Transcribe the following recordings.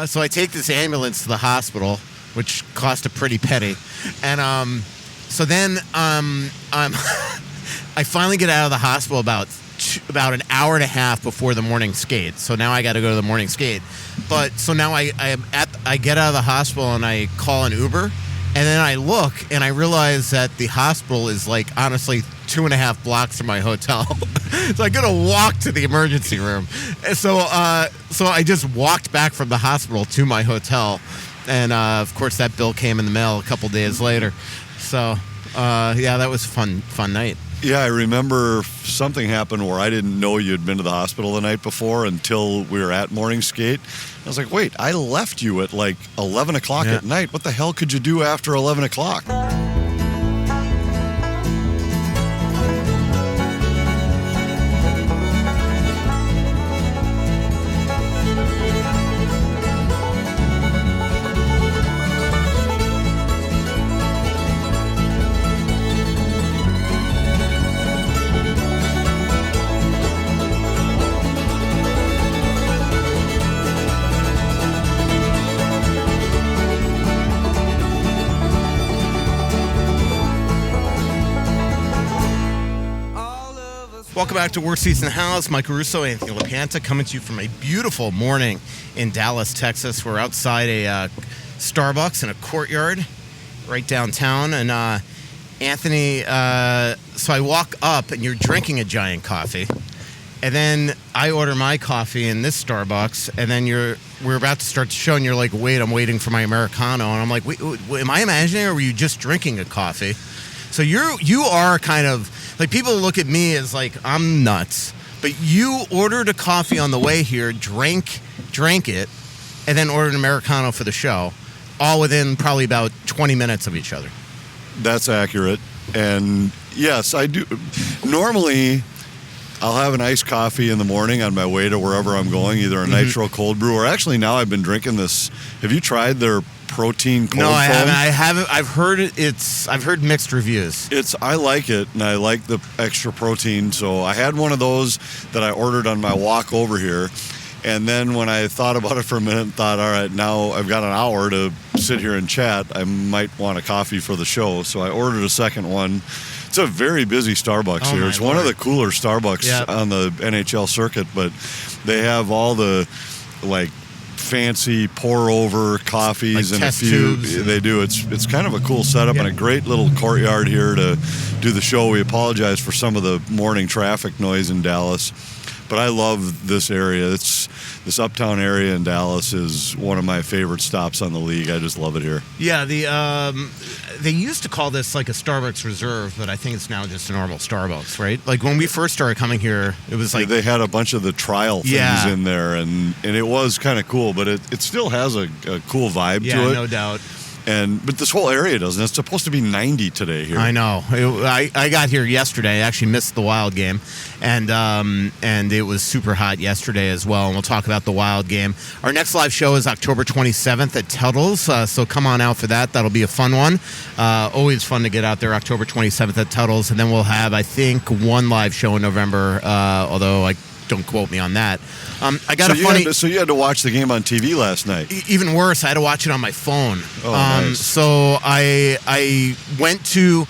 So I take this ambulance to the hospital, which cost a pretty penny. And so then I finally get out of the hospital about an hour and a half before the morning skate. So now I got to go to the morning skate. But so now I get out of the hospital and I call an Uber, and then I look and I realize that the hospital is like honestly 2.5 blocks from my hotel. So I got to walk to the emergency room. And so I just walked back from the hospital to my hotel, and of course that bill came in the mail a couple days later. So yeah, that was a fun night. Yeah, I remember something happened where I didn't know you'd been to the hospital the night before until we were at morning skate. I was like, wait, I left you at like 11 o'clock at night. What the hell could you do after 11 o'clock? Welcome back to Worst Seats in the House. Michael Russo, Anthony LaPanta, coming to you from a beautiful morning in Dallas, Texas. We're outside a Starbucks in a courtyard right downtown. And Anthony, so I walk up and you're drinking a giant coffee. And then I order my coffee in this Starbucks. And then we're about to start the show and you're like, wait, I'm waiting for my Americano. And I'm like, wait, am I imagining or were you just drinking a coffee? So you are kind of... Like, people look at me as like, I'm nuts. But you ordered a coffee on the way here, drank it, and then ordered an Americano for the show, all within probably about 20 minutes of each other. That's accurate. And, yes, I do. Normally, I'll have an iced coffee in the morning on my way to wherever I'm going, either a nitro cold brew, or actually now I've been drinking this. Have you tried their protein cold No, I foam? haven't. I've heard mixed reviews. I like it, and I like the extra protein. So I had one of those that I ordered on my walk over here. And then when I thought about it for a minute and thought, all right, now I've got an hour to sit here and chat, I might want a coffee for the show. So I ordered a second one. It's a very busy Starbucks here. It's one of the cooler Starbucks on the NHL circuit, but they have all the, like, fancy pour-over coffees like and a few. They do. It's kind of a cool setup and a great little courtyard here to do the show. We apologize for some of the morning traffic noise in Dallas, but I love this area. This uptown area in Dallas is one of my favorite stops on the league. I just love it here. Yeah, they used to call this like a Starbucks Reserve, but I think it's now just a normal Starbucks, right? Like when we first started coming here, it was like... They had a bunch of the trial things in there, and it was kind of cool, but it still has a cool vibe to it. Yeah, no doubt. But this whole area doesn't. It's supposed to be 90 today here. I know. I got here yesterday. I actually missed the Wild game, and it was super hot yesterday as well. And we'll talk about the Wild game. Our next live show is October 27th at Tuttle's, so come on out for that. That'll be a fun one. Always fun to get out there. October 27th at Tuttle's, and then we'll have, I think, one live show in November. Although don't quote me on that. I got so you had to watch the game on TV last night. Even worse, I had to watch it on my phone. Oh, nice. So I went to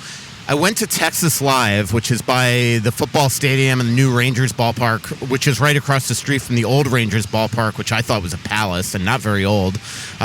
Texas Live, which is by the football stadium and the new Rangers ballpark, which is right across the street from the old Rangers ballpark, which I thought was a palace and not very old.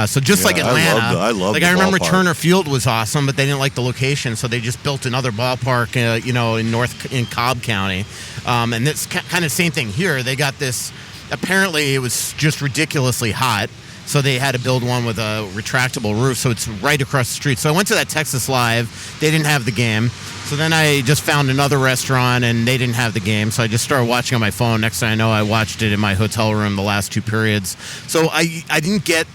So just like Atlanta, I love. I remember Turner Field was awesome, but they didn't like the location, so they just built another ballpark, in Cobb County. And it's kind of same thing here. They got this. Apparently, it was just ridiculously hot. So they had to build one with a retractable roof, so it's right across the street. So I went to that Texas Live. They didn't have the game. So then I just found another restaurant, and they didn't have the game. So I just started watching on my phone. Next thing I know, I watched it in my hotel room the last two periods. So I didn't get,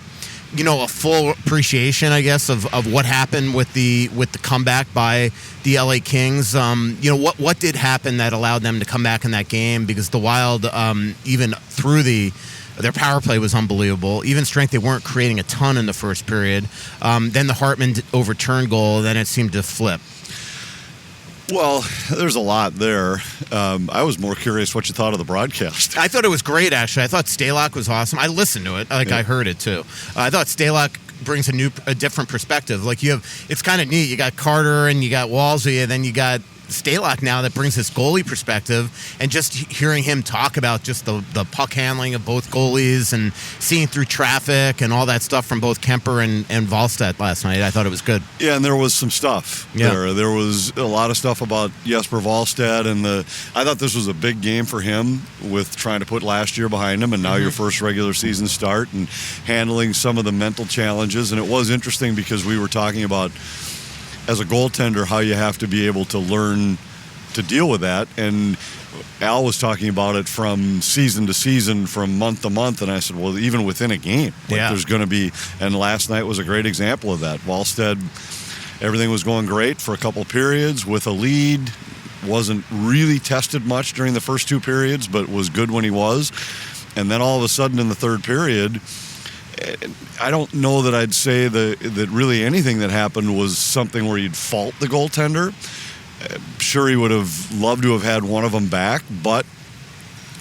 a full appreciation, I guess, of what happened with the comeback by the LA Kings. What did happen that allowed them to come back in that game? Because the Wild, even through their power play was unbelievable. Even strength, they weren't creating a ton in the first period. Then the Hartman overturned goal, then it seemed to flip. Well, there's a lot there. I was more curious what you thought of the broadcast. I thought it was great, actually. I thought Stalock was awesome. I listened to it. I heard it, too. I thought Stalock brings a different perspective. Like, it's kind of neat. You got Carter and you got Walsey, and then you got Stalock now that brings this goalie perspective, and just hearing him talk about just the puck handling of both goalies and seeing through traffic and all that stuff from both Kemper and Wallstedt last night, I thought it was good. Yeah, and there was some stuff there. There was a lot of stuff about Jesper Wallstedt, and I thought this was a big game for him with trying to put last year behind him, and now your first regular season start and handling some of the mental challenges. And it was interesting because we were talking about, as a goaltender, how you have to be able to learn to deal with that. And Al was talking about it from season to season, from month to month. And I said, well, even within a game, there's going to be, and last night was a great example of that. Wallstedt, everything was going great for a couple periods with a lead. Wasn't really tested much during the first two periods, but was good when he was. And then all of a sudden in the third period, I don't know that I'd say that really anything that happened was something where you'd fault the goaltender. Sure, he would have loved to have had one of them back, but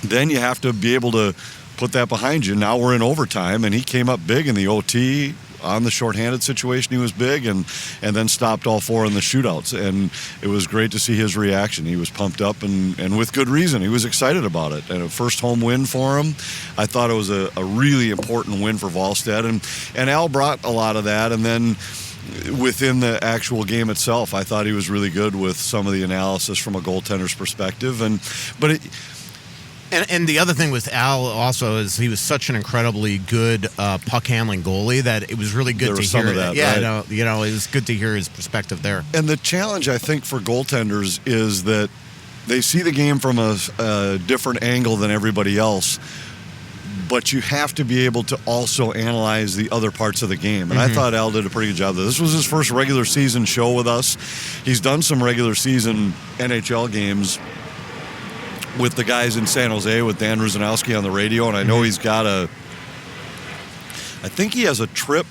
then you have to be able to put that behind you. Now we're in overtime, and he came up big in the OT. On the shorthanded situation, he was big, and then stopped all four in the shootouts. And it was great to see his reaction. He was pumped up, and with good reason. He was excited about it. And a first home win for him. I thought it was a really important win for Wallstedt. And Al brought a lot of that. And then within the actual game itself, I thought he was really good with some of the analysis from a goaltender's perspective. And the other thing with Al also is he was such an incredibly good puck handling goalie that it was really good to hear that. Yeah, right? It was good to hear his perspective there. And the challenge, I think, for goaltenders is that they see the game from a different angle than everybody else, but you have to be able to also analyze the other parts of the game. And I thought Al did a pretty good job of this. This was his first regular season show with us. He's done some regular season NHL games with the guys in San Jose with Dan Ruzanowski on the radio, and I know he's got I think he has a trip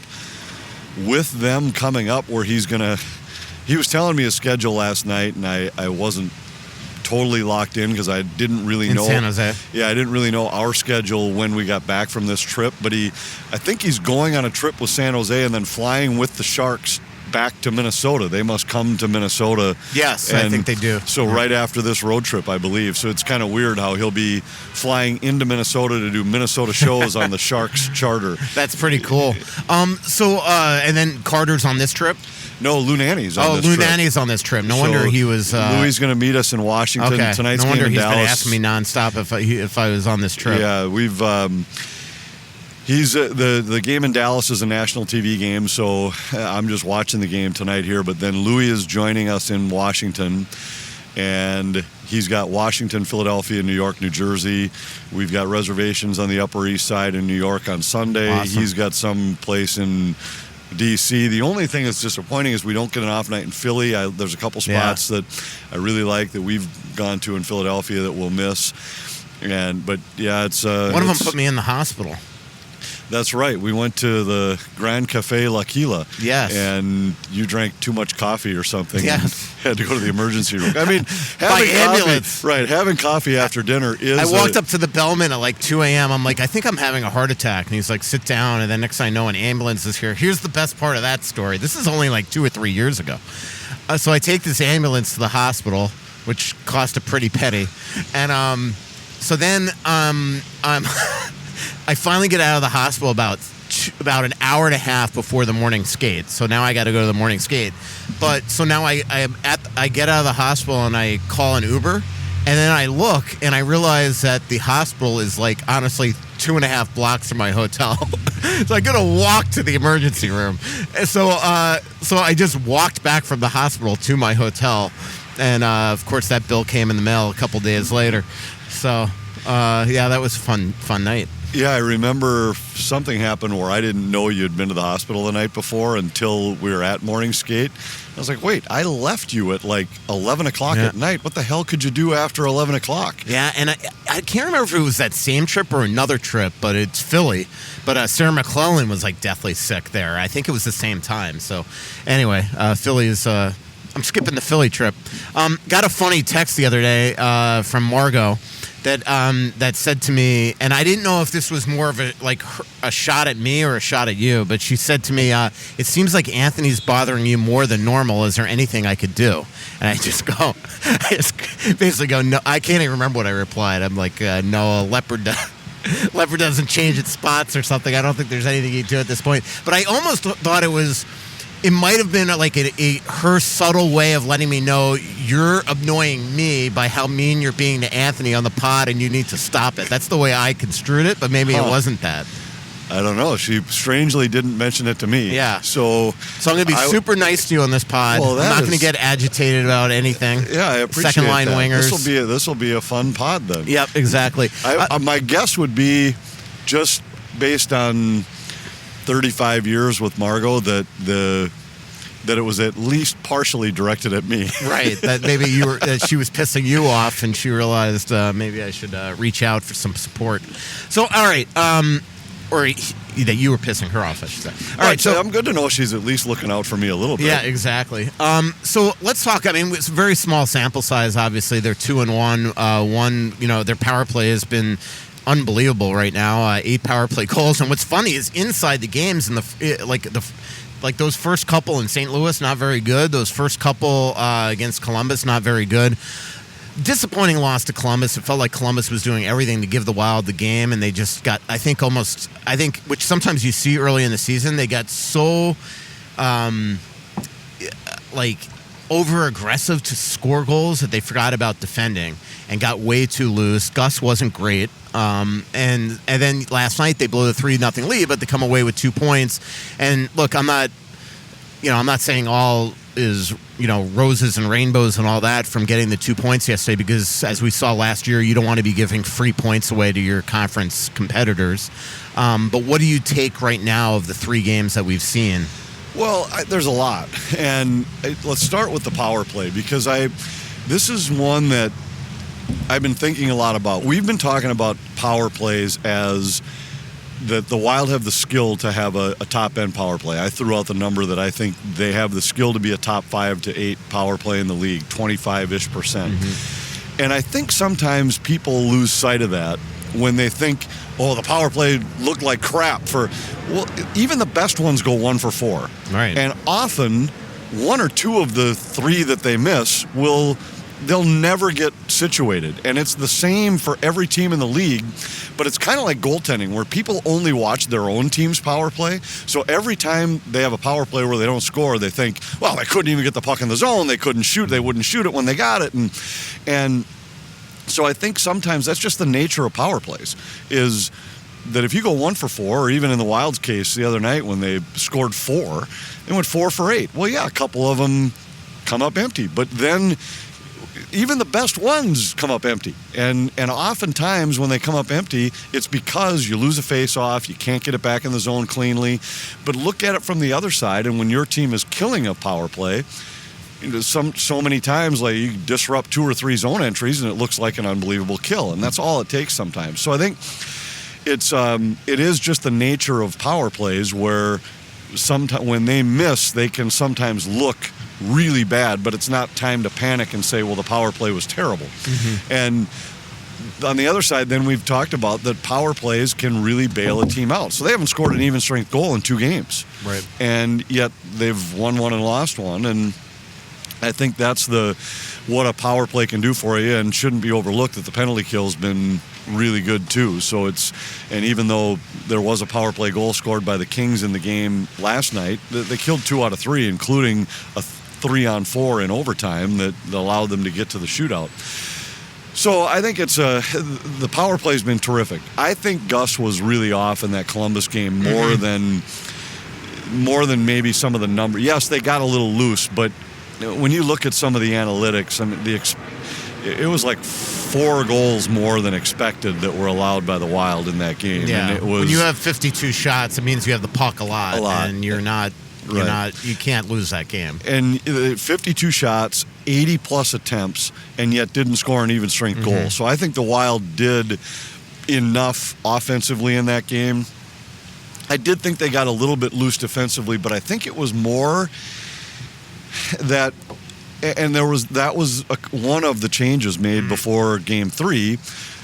with them coming up where he was telling me his schedule last night, and I wasn't totally locked in because I didn't really know. San Jose. Yeah, I didn't really know our schedule when we got back from this trip, but I think he's going on a trip with San Jose and then flying with the Sharks back to Minnesota. They must come to Minnesota. Yes, I think they do. So right after this road trip, I believe. So it's kind of weird how he'll be flying into Minnesota to do Minnesota shows on the Sharks charter. That's pretty cool. And then Carter's on this trip? No, Lou Nanny's on this trip. Lou Nanny's on this trip. No wonder he was... Louis going to meet us in Washington. Okay. Tonight's no wonder game in he's Dallas. Been asking me nonstop if I was on this trip. Yeah, we've... He's the game in Dallas is a national TV game, so I'm just watching the game tonight here. But then Louis is joining us in Washington, and he's got Washington, Philadelphia, New York, New Jersey. We've got reservations on the Upper East Side in New York on Sunday. Awesome. He's got some place in D.C. The only thing that's disappointing is we don't get an off night in Philly. There's a couple spots that I really like that we've gone to in Philadelphia that we'll miss. But it's one of them put me in the hospital. That's right. We went to the Grand Cafe La Quila. Yes. And you drank too much coffee or something. Yes. And had to go to the emergency room. I mean, by ambulance. Having coffee after dinner is... I walked up to the bellman at like 2 a.m. I'm like, I think I'm having a heart attack. And he's like, sit down. And then next thing I know, an ambulance is here. Here's the best part of that story. This is only like 2 or 3 years ago. So I take this ambulance to the hospital, which cost a pretty penny. And so then I finally get out of the hospital about an hour and a half before the morning skate. So now I got to go to the morning skate. But so now I get out of the hospital and I call an Uber, and then I look and I realize that the hospital is like honestly 2.5 blocks from my hotel. So I got to walk to the emergency room. And so I just walked back from the hospital to my hotel, and of course that bill came in the mail a couple days later. So that was a fun night. Yeah, I remember something happened where I didn't know you'd been to the hospital the night before until we were at morning skate. I was like, wait, I left you at like 11 o'clock at night. What the hell could you do after 11 o'clock? Yeah, and I can't remember if it was that same trip or another trip, but it's Philly. But Sarah McClellan was like deathly sick there. I think it was the same time. So anyway, Philly is I'm skipping the Philly trip. Got a funny text the other day from Margot that said to me, and I didn't know if this was more of a shot at me or a shot at you, but she said to me, "It seems like Anthony's bothering you more than normal. Is there anything I could do?" And I just basically go, no. I can't even remember what I replied. I'm like, no, a leopard doesn't change its spots or something. I don't think there's anything you can do at this point. But I almost thought it might have been like her subtle way of letting me know you're annoying me by how mean you're being to Anthony on the pod, and you need to stop it. That's the way I construed it, but maybe it wasn't that. I don't know. She strangely didn't mention it to me. Yeah. So I'm going to be super nice to you on this pod. Well, I'm not going to get agitated about anything. Yeah, I appreciate Second line that. wingers. This will be a fun pod then. Yep, exactly. My guess would be, just based on 35 years with Margot, that it was at least partially directed at me. Right. That maybe that she was pissing you off, and she realized maybe I should reach out for some support. So, all right. Or that you were pissing her off, I should say. All right, so I'm good to know she's at least looking out for me a little bit. Yeah, exactly. So let's talk. I mean, it's a very small sample size. Obviously, they're 2-1. Their power play has been unbelievable right now. 8 power play goals. And what's funny is inside the games, like those first couple in St. Louis, not very good. Those first couple against Columbus, not very good. Disappointing loss to Columbus. It felt like Columbus was doing everything to give the Wild the game, and they just got, I think, which sometimes you see early in the season, they got so, over aggressive to score goals that they forgot about defending and got way too loose. Gus wasn't great. And then last night they blew the 3-0 lead, but they come away with 2 points. And look, I'm not saying all is, roses and rainbows and all that from getting the 2 points yesterday, because as we saw last year, you don't want to be giving free points away to your conference competitors. But what do you take right now of the 3 games that we've seen? Well, there's a lot. And let's start with the power play, because this is one that I've been thinking a lot about. We've been talking about power plays as that the Wild have the skill to have a top-end power play. I threw out the number that I think they have the skill to be a top 5 to 8 power play in the league, 25-ish%. Mm-hmm. And I think sometimes people lose sight of that when they think, the power play looked like crap. Even the best ones go 1 for 4. Right. And often, 1 or 2 of the 3 that they miss they'll never get situated. And it's the same for every team in the league, but it's kind of like goaltending, where people only watch their own team's power play. So every time they have a power play where they don't score, they think, well, they couldn't even get the puck in the zone. They couldn't shoot. They wouldn't shoot it when they got it. And so I think sometimes that's just the nature of power plays, is that if you go 1 for 4, or even in the Wild's case the other night when they scored 4, they went 4 for 8. Well, yeah, a couple of them come up empty, but then even the best ones come up empty. And oftentimes when they come up empty, it's because you lose a face-off, you can't get it back in the zone cleanly. But look at it from the other side, and when your team is killing a power play, so many times you disrupt 2 or 3 zone entries and it looks like an unbelievable kill, and that's all it takes sometimes. So I think it is just the nature of power plays, where sometimes when they miss, they can sometimes look really bad, but it's not time to panic and say, well, the power play was terrible. Mm-hmm. And on the other side, then we've talked about that power plays can really bail a team out. So they haven't scored an even strength goal in 2 games. Right. And yet they've won 1 and lost 1. And I think that's what a power play can do for you, and shouldn't be overlooked that the penalty kill's been really good too. So and even though there was a power play goal scored by the Kings in the game last night, they killed 2 out of 3, including a 3-on-4 in overtime that allowed them to get to the shootout. So I think the power play's been terrific. I think Gus was really off in that Columbus game more than maybe some of the numbers. Yes, they got a little loose, but when you look at some of the analytics, I mean, it was like 4 goals more than expected that were allowed by the Wild in that game. Yeah. And when you have 52 shots, it means you have the puck a lot. And you're not. Right. You can't lose that game. And 52 shots, 80-plus attempts, and yet didn't score an even strength goal. So I think the Wild did enough offensively in that game. I did think they got a little bit loose defensively, but I think it was more that And that was one of the changes made before Game 3.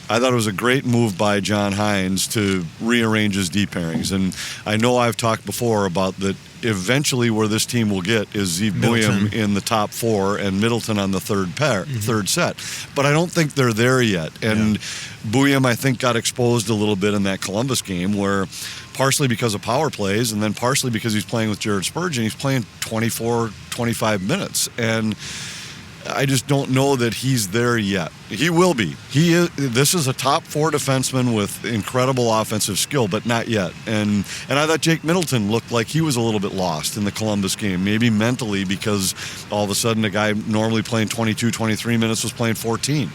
I thought it was a great move by John Hines to rearrange his D pairings. And I know I've talked before about that eventually where this team will get is Zeev Buium in the top 4 and Middleton on the third set. But I don't think they're there yet. And Buium, I think, got exposed a little bit in that Columbus game where partially because of power plays and then partially because he's playing with Jared Spurgeon, he's playing 24, 25 minutes. And I just don't know that he's there yet. He will be. This is a top 4 defenseman with incredible offensive skill, but not yet. And I thought Jake Middleton looked like he was a little bit lost in the Columbus game, maybe mentally, because all of a sudden a guy normally playing 22, 23 minutes was playing 14.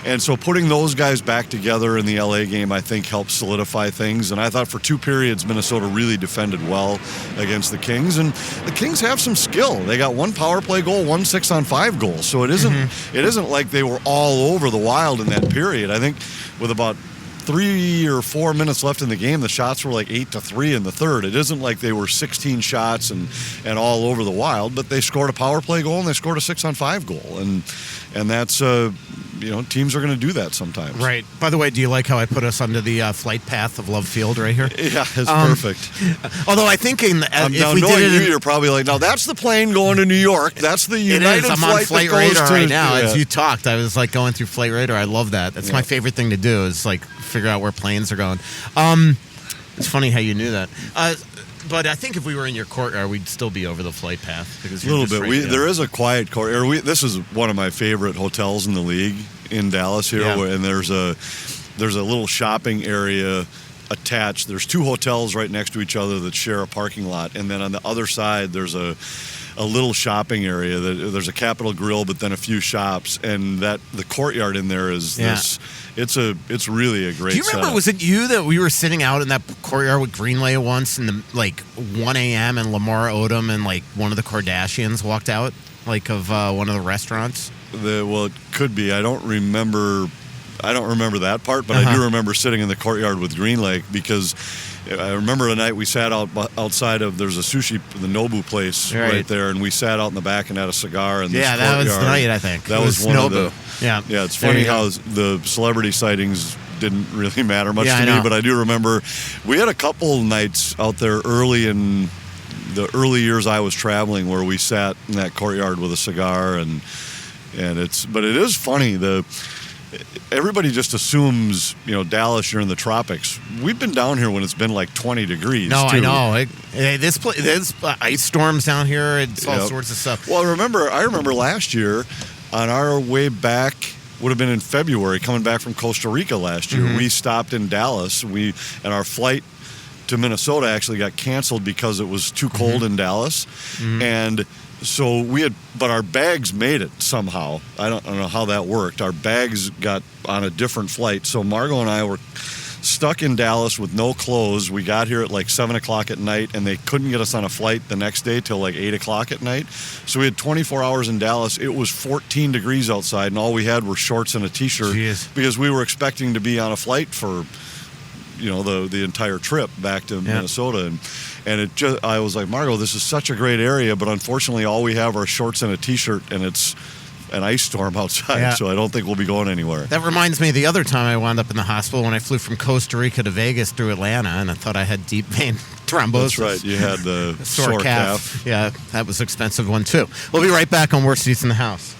And so putting those guys back together in the LA game, I think, helped solidify things. And I thought for 2 periods, Minnesota really defended well against the Kings. And the Kings have some skill. They got 1 power play goal, 1 6-on-5 goal. So it isn't like they were all over the Wild in that period. I think with about 3 or 4 minutes left in the game, the shots were like 8-3 in the third. It isn't like they were 16 shots and all over the Wild, but they scored a power play goal and they scored a 6-on-5 goal. And that's teams are going to do that sometimes. Right. By the way, do you like how I put us under the flight path of Love Field right here? Yeah, it's perfect. Although I think if we did did it, you're probably like, no, that's the plane going to New York. That's the United I'm flight on Flight that goes Radar to, right now. As you talked, I was like going through Flight Radar. I love that. That's my favorite thing to do is like figure out where planes are going. It's funny how you knew that. But I think if we were in your courtyard, we'd still be over the flight path. Because a little bit. There is a quiet courtyard. This is one of my favorite hotels in the league in Dallas here, and there's a little shopping area attached. There's 2 hotels right next to each other that share a parking lot, and then on the other side there's a little shopping area. There's a Capitol Grill, but then a few shops, and the courtyard in there is this. It's really a great. Do you remember? Setup. Was it you that we were sitting out in that courtyard with Greenlay once, in the 1 a.m. and Lamar Odom and one of the Kardashians walked out of one of the restaurants? It could be. I don't remember that part, but I do remember sitting in the courtyard with Greenlake because I remember a night we sat outside of, there's a sushi, the Nobu place right there, and we sat out in the back and had a cigar in this courtyard. That was the night, I think. That was one Nobu. of the... Yeah, it's funny how the celebrity sightings didn't really matter much to me, but I do remember we had a couple nights out there early in the early years I was traveling where we sat in that courtyard with a cigar, but it is funny, everybody just assumes, Dallas, you're in the tropics. We've been down here when it's been like 20 degrees. No, too. I know. There's ice storms down here. It's all sorts of stuff. Well, I remember last year on our way back, would have been in February, coming back from Costa Rica last year. We stopped in Dallas. And our flight to Minnesota actually got canceled because it was too cold in Dallas. And so but our bags made it somehow. I don't know how that worked. Our bags got on a different flight. So Margot and I were stuck in Dallas with no clothes. We got here at like 7 o'clock at night, and they couldn't get us on a flight the next day till like 8 o'clock at night. So we had 24 hours in Dallas. It was 14 degrees outside, and all we had were shorts and a T-shirt because we were expecting to be on a flight for the entire trip back to Minnesota. And I was like, Margot, this is such a great area, but unfortunately all we have are shorts and a T-shirt, and it's an ice storm outside, so I don't think we'll be going anywhere. That reminds me of the other time I wound up in the hospital when I flew from Costa Rica to Vegas through Atlanta, and I thought I had deep vein thrombosis. That's right. You had the sore calf. Yeah, that was an expensive one, too. We'll be right back on Worst Seats in the House.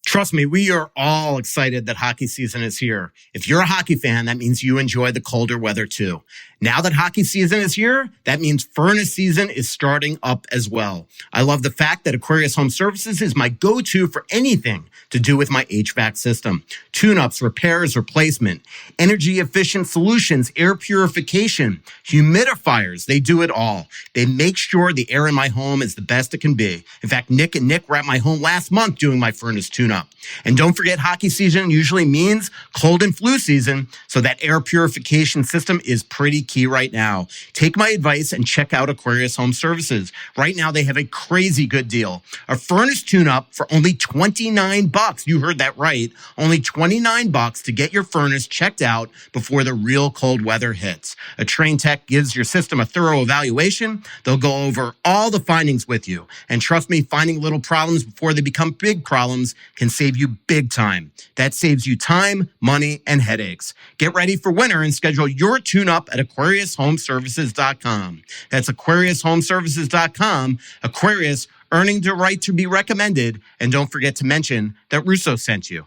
Trust me, we are all excited that hockey season is here. If you're a hockey fan, that means you enjoy the colder weather too. Now that hockey season is here, that means furnace season is starting up as well. I love the fact that Aquarius Home Services is my go-to for anything to do with my HVAC system. Tune-ups, repairs, replacement, energy-efficient solutions, air purification, humidifiers, they do it all. They make sure the air in my home is the best it can be. In fact, Nick were at my home last month doing my furnace tune-up. And don't forget, hockey season usually means cold and flu season, so that air purification system is pretty key right now. Take my advice and check out Aquarius Home Services. Right now, they have a crazy good deal. A furnace tune-up for only $29. You heard that right. Only $29 to get your furnace checked out before the real cold weather hits. A trained tech gives your system a thorough evaluation. They'll go over all the findings with you. And trust me, finding little problems before they become big problems can save you big time. That saves you time, money, and headaches. Get ready for winter and schedule your tune-up at AquariusHomeservices.com. That's AquariusHomeservices.com. Aquarius, earning the right to be recommended. And don't forget to mention that Russo sent you.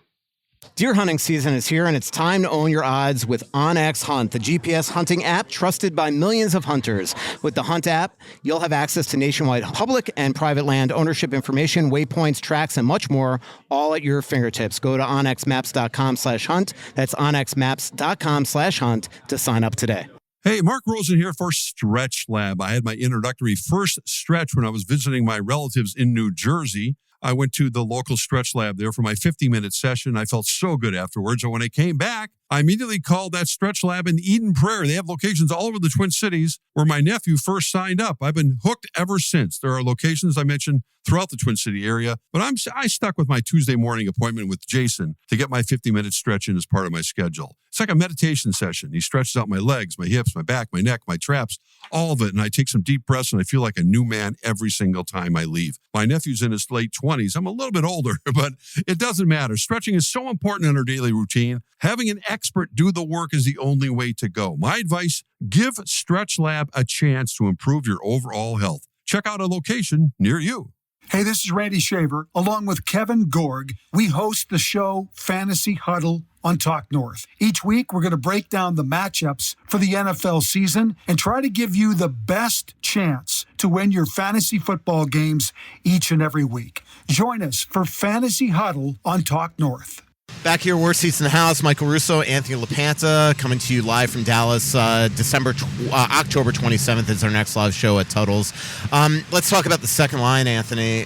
Deer hunting season is here, and it's time to own your odds with OnX Hunt, the GPS hunting app trusted by millions of hunters. With the Hunt app, you'll have access to nationwide public and private land ownership information, waypoints, tracks, and much more, all at your fingertips. Go to onxmaps.com/hunt. That's onxmaps.com/hunt to sign up today. Hey, Mark Rosen here for Stretch Lab. I had my introductory first stretch when I was visiting my relatives in New Jersey. I went to the local Stretch Lab there for my 50-minute session. I felt so good afterwards. And when I came back, I immediately called that Stretch Lab in Eden Prairie. They have locations all over the Twin Cities where my nephew first signed up. I've been hooked ever since. There are locations I mentioned throughout the Twin City area, but I stuck with my Tuesday morning appointment with Jason to get my 50-minute stretch in as part of my schedule. It's like a meditation session. He stretches out my legs, my hips, my back, my neck, my traps, all of it. And I take some deep breaths and I feel like a new man every single time I leave. My nephew's in his late 20s. I'm a little bit older, but it doesn't matter. Stretching is so important in our daily routine. Having an expert do the work is the only way to go. My advice, give Stretch Lab a chance to improve your overall health. Check out a location near you. Hey, this is Randy Shaver. Along with Kevin Gorg, we host the show Fantasy Huddle on Talk North. Each week, we're going to break down the matchups for the NFL season and try to give you the best chance to win your fantasy football games each and every week. Join us for Fantasy Huddle on Talk North. Back here, worst seats in the house. Michael Russo, Anthony LaPanta, coming to you live from Dallas. October 27th is our next live show at Tuttle's. Let's talk about the second line, Anthony.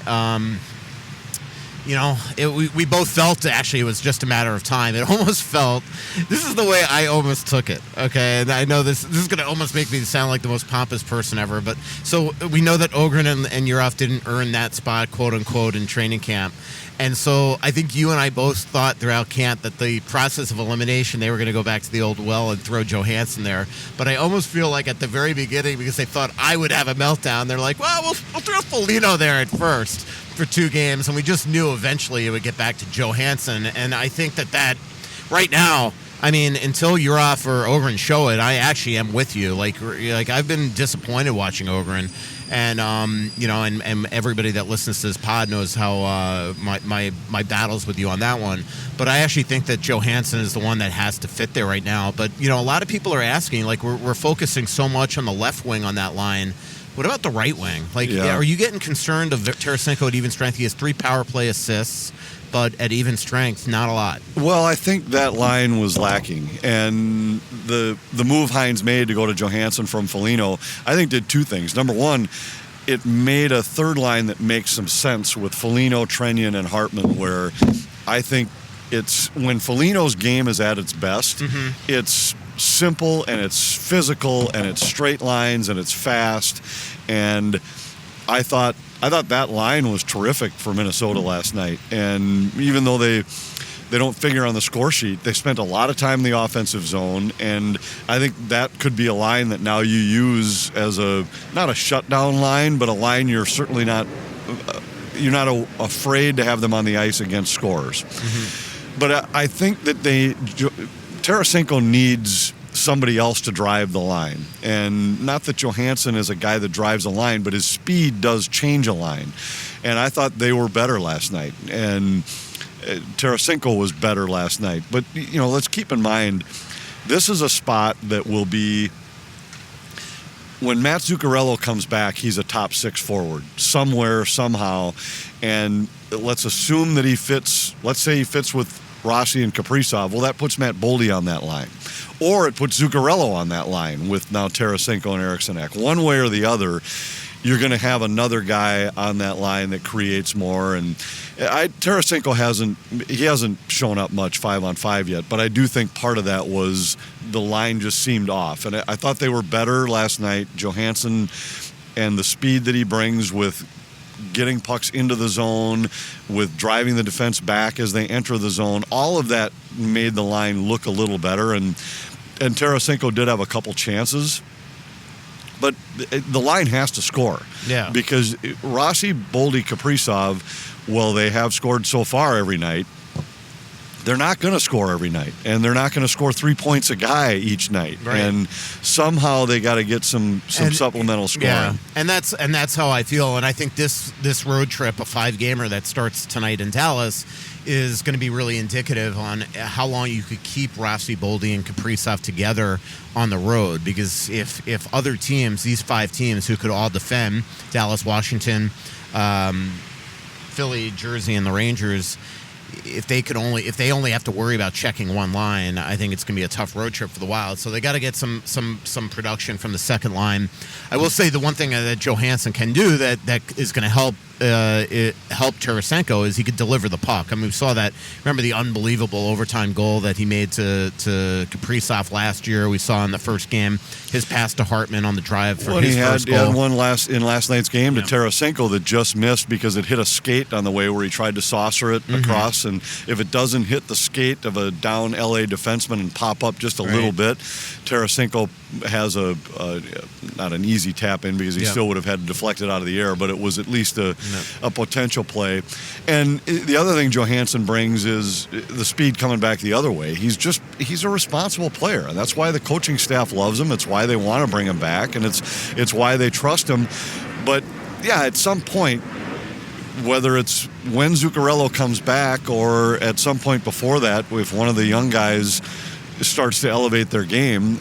We both felt actually it was just a matter of time. It almost felt, this is the way I almost took it, okay? And I know this is going to almost make me sound like the most pompous person ever, but so we know that Ogren and Yurov didn't earn that spot, quote unquote, in training camp. And so I think you and I both thought throughout camp that the process of elimination, they were going to go back to the old well and throw Johansson there. But I almost feel like at the very beginning, because they thought I would have a meltdown, they're like, well, we'll throw Foligno there at first for 2 games. And we just knew eventually it would get back to Johansson. And I think that right now, I mean, until Yurov or Ogren show it, I actually am with you. Like I've been disappointed watching Ogren. And and everybody that listens to this pod knows how my battles with you on that one. But I actually think that Johansson is the one that has to fit there right now. But a lot of people are asking, like, we're focusing so much on the left wing on that line. What about the right wing? Are you getting concerned of Tarasenko at even strength? He has 3 power play assists, but at even strength, not a lot. Well, I think that line was lacking. And the move Hines made to go to Johansson from Foligno, I think did 2 things. Number one, it made a third line that makes some sense with Foligno, Trenyan, and Hartman, where I think it's when Foligno's game is at its best, it's simple and it's physical and it's straight lines and it's fast. And I thought that line was terrific for Minnesota last night. And even though they don't figure on the score sheet, they spent a lot of time in the offensive zone. And I think that could be a line that now you use as not a shutdown line, but a line you're certainly not afraid to have them on the ice against scorers. But I think that Tarasenko needs somebody else to drive the line. And not that Johansson is a guy that drives a line, but his speed does change a line. And I thought they were better last night. And Tarasenko was better last night. But, let's keep in mind, this is a spot that will be, when Matt Zuccarello comes back, he's a top 6 forward somewhere, somehow. And let's assume that he fits, let's say he fits with Rossi and Kaprizov, well, that puts Matt Boldy on that line. Or it puts Zuccarello on that line with now Tarasenko and Eriksson Ek. One way or the other, you're going to have another guy on that line that creates more. And Tarasenko hasn't shown up much 5-on-5 yet, but I do think part of that was the line just seemed off. And I thought they were better last night. Johansson and the speed that he brings with getting pucks into the zone, with driving the defense back as they enter the zone, all of that made the line look a little better. And Tarasenko did have a couple chances. But the line has to score. Yeah. Because Rossi, Boldy, Kaprizov, well, they have scored so far every night. They're not going to score every night. And they're not going to score 3 points a guy each night. Right. And somehow they got to get some supplemental scoring. Yeah. And that's how I feel. And I think this road trip, a 5-gamer that starts tonight in Dallas, is going to be really indicative on how long you could keep Rossi, Boldy, and Kaprizov together on the road. Because if other teams, these 5 teams who could all defend, Dallas, Washington, Philly, Jersey, and the Rangers, if they only have to worry about checking one line, I think it's going to be a tough road trip for the Wild. So they got to get some production from the second line. I will say the one thing that Johansson can do that is going to help Tarasenko is he could deliver the puck. I mean, we saw that. Remember the unbelievable overtime goal that he made to Kaprizov last year? We saw in the first game his pass to Hartman on the drive for his first goal. He had one last night's game to Tarasenko that just missed because it hit a skate on the way where he tried to saucer it across. And if it doesn't hit the skate of a down LA defenseman and pop up just a little bit, Tarasenko has not an easy tap in because he still would have had to deflect it out of the air, but it was at least a potential play. And the other thing Johansson brings is the speed coming back the other way. He's a responsible player, and that's why the coaching staff loves him. It's why they want to bring him back, and it's why they trust him. But yeah, at some point, whether it's when Zuccarello comes back or at some point before that, if one of the young guys starts to elevate their game,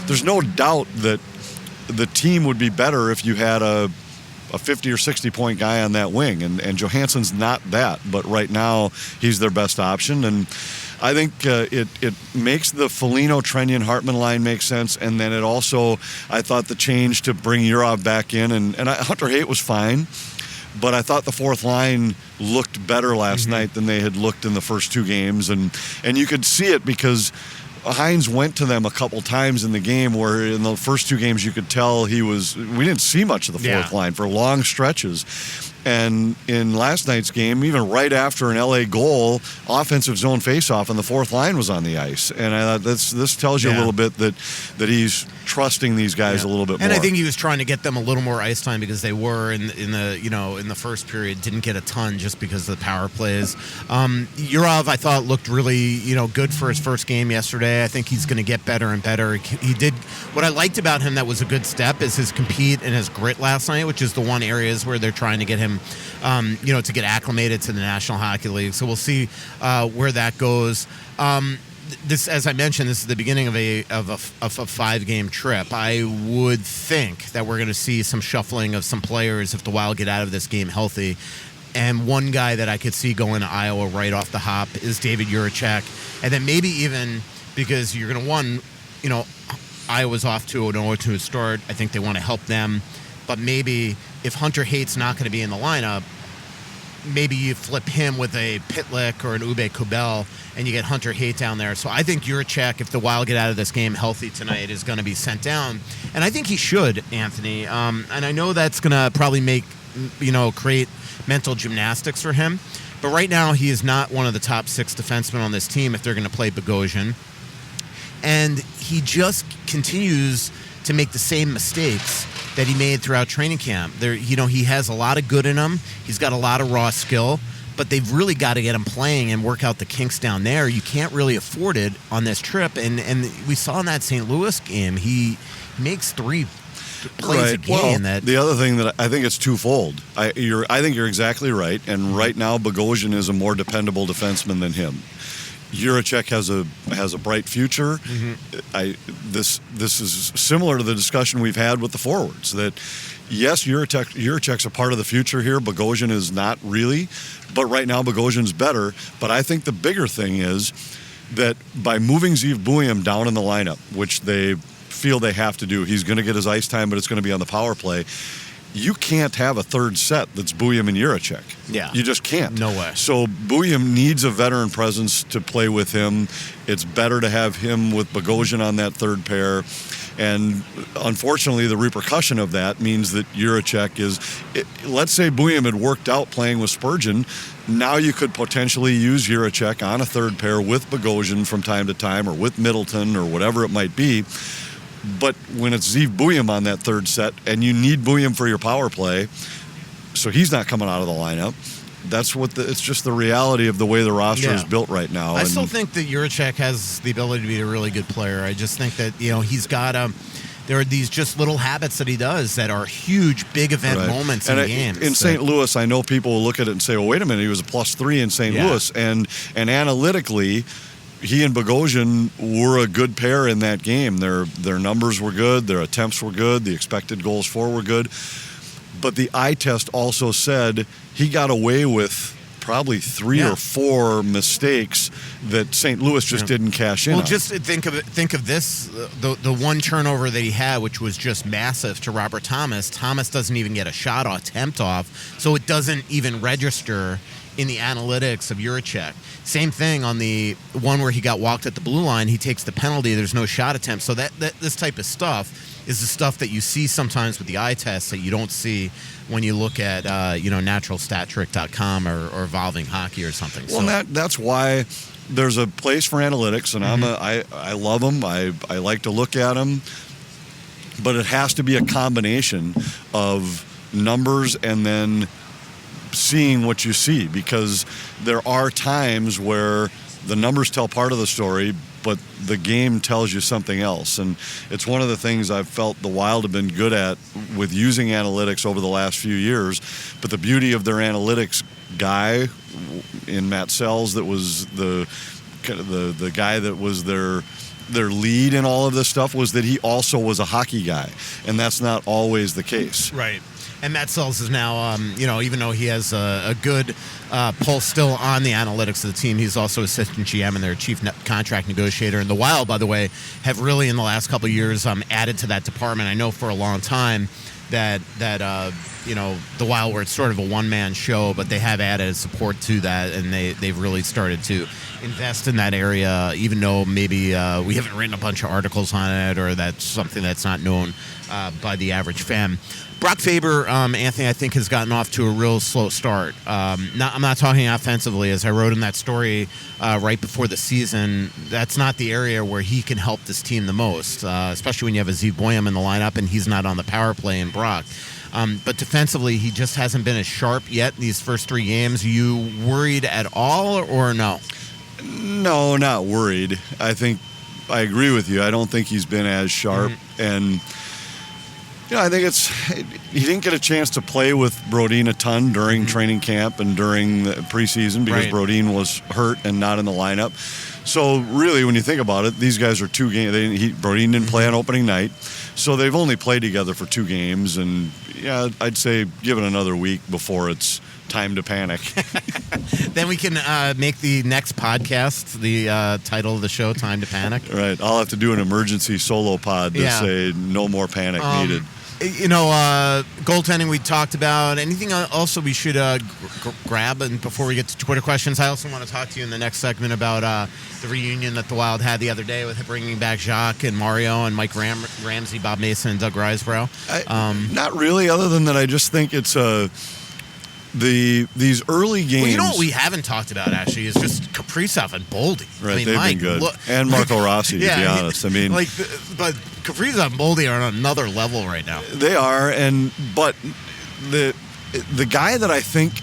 there's no doubt that the team would be better if you had a 50 or 60 point guy on that wing, and Johansson's not that, but right now he's their best option. And I think it makes the Foligno, Trenyon, Hartman line make sense. And then it also, I thought the change to bring Yurov back in, and Hunter Haight was fine, but I thought the fourth line looked better last night than they had looked in the first 2 games. And you could see it because Hines went to them a couple times in the game where in the first 2 games you could tell we didn't see much of the fourth line for long stretches. And in last night's game, even right after an LA goal, offensive zone faceoff, and the fourth line was on the ice. And I thought this tells you a little bit that he's trusting these guys a little bit more. And I think he was trying to get them a little more ice time because they were in the first period didn't get a ton just because of the power plays. Yurov, I thought, looked really good for his first game yesterday. I think he's going to get better and better. He did what I liked about him that was a good step is his compete and his grit last night, which is the one areas where they're trying to get him to get acclimated to the National Hockey League. So we'll see where that goes. This, as I mentioned, this is the beginning of a 5-game trip. I would think that we're going to see some shuffling of some players if the Wild get out of this game healthy. And one guy that I could see going to Iowa right off the hop is David Jiricek. And then maybe even because you're going to Iowa's off to an 0-2 start. I think they want to help them. But maybe if Hunter Haight's not going to be in the lineup, maybe you flip him with a Pitlick or an Ube Kubel and you get Hunter Haight down there. So I think Jiricek, if the Wild get out of this game healthy tonight, is going to be sent down. And I think he should, Anthony. And I know that's going to probably create mental gymnastics for him. But right now he is not one of the top 6 defensemen on this team if they're going to play Bogosian. And he just continues to make the same mistakes that he made throughout training camp. He has a lot of good in him. He's got a lot of raw skill, but they've really got to get him playing and work out the kinks down there. You can't really afford it on this trip. And we saw in that St. Louis game, he makes 3 plays a game. The other thing that I think it's twofold. I think you're exactly right. And right now, Bogosian is a more dependable defenseman than him. Jiricek has a bright future. This is similar to the discussion we've had with the forwards, that yes, Jiricek's a part of the future here. Bogosian is not really, but right now Bogosian's better. But I think the bigger thing is that by moving Ziv Buium down in the lineup, which they feel they have to do, he's going to get his ice time, but it's going to be on the power play. You can't have a third set that's Buium and Jiricek. Yeah. You just can't. No way. So Buium needs a veteran presence to play with him. It's better to have him with Bogosian on that third pair. And unfortunately, the repercussion of that means that Jiricek let's say Buium had worked out playing with Spurgeon. Now you could potentially use Jiricek on a third pair with Bogosian from time to time, or with Middleton, or whatever it might be. But when it's Ziv Buium on that third set, and you need Buium for your power play, so he's not coming out of the lineup. That's it's just the reality of the way the roster is built right now. I still think that Jiricek has the ability to be a really good player. I just think that, he's got there are these just little habits that he does that are huge, big event moments in games. In St. Louis, I know people will look at it and say, well, wait a minute, he was a +3 in St. Louis. And analytically, he and Bogosian were a good pair in that game. Their numbers were good. Their attempts were good. The expected goals for were good. But the eye test also said he got away with probably 3 or 4 mistakes that St. Louis just didn't cash in on. Just think of this, the one turnover that he had, which was just massive to Robert Thomas. Thomas doesn't even get a shot attempt off, so it doesn't even register in the analytics of Jiricek. Same thing on the one where he got walked at the blue line. He takes the penalty. There's no shot attempt. So that this type of stuff is the stuff that you see sometimes with the eye test that you don't see when you look at naturalstattrick.com or Evolving Hockey or something. Well, that's why there's a place for analytics, and I love them. I like to look at them, but it has to be a combination of numbers and then seeing what you see, because there are times where the numbers tell part of the story, but the game tells you something else. And it's one of the things I've felt the Wild have been good at with using analytics over the last few years. But the beauty of their analytics guy in Matt Sells, that was the guy that was their lead in all of this stuff, was that he also was a hockey guy, and that's not always the case. Right. And Matt Sells is now, even though he has a good pulse still on the analytics of the team, he's also assistant GM and their chief contract negotiator. And the Wild, by the way, have really in the last couple of years added to that department. I know for a long time that the Wild were sort of a one-man show, but they have added support to that, and they've really started to invest in that area, even though maybe we haven't written a bunch of articles on it, or that's something that's not known by the average fan. Brock Faber, Anthony, I think has gotten off to a real slow start. I'm not talking offensively, as I wrote in that story right before the season. That's not the area where he can help this team the most, especially when you have a Ziv Buium in the lineup and he's not on the power play in Brock. But defensively, he just hasn't been as sharp yet in these first 3 games. Are you worried at all, or no? No, not worried. I think I agree with you. I don't think he's been as sharp. And I think he didn't get a chance to play with Brodin a ton during training camp and during the preseason, because Brodin was hurt and not in the lineup. So really, when you think about it, these guys are 2 games. Brodin didn't play on opening night, so they've only played together for 2 games. And I'd say give it another week before it's time to panic. Then we can make the next podcast the title of the show, Time to Panic. Right. I'll have to do an emergency solo pod to say no more panic needed. Goaltending we talked about. Anything else we should grab? And before we get to Twitter questions, I also want to talk to you in the next segment about the reunion that the Wild had the other day with bringing back Jacques and Mario and Mike Ramsey, Bob Mason, and Doug Risebrough. Not really, other than that I just think it's these early games. Well, you know what we haven't talked about, actually, is just Kaprizov and Boldy. Right, they've been good. And Marco Rossi, to be honest. But Kaprizov and Boldy are on another level right now. They are, but the guy that I think,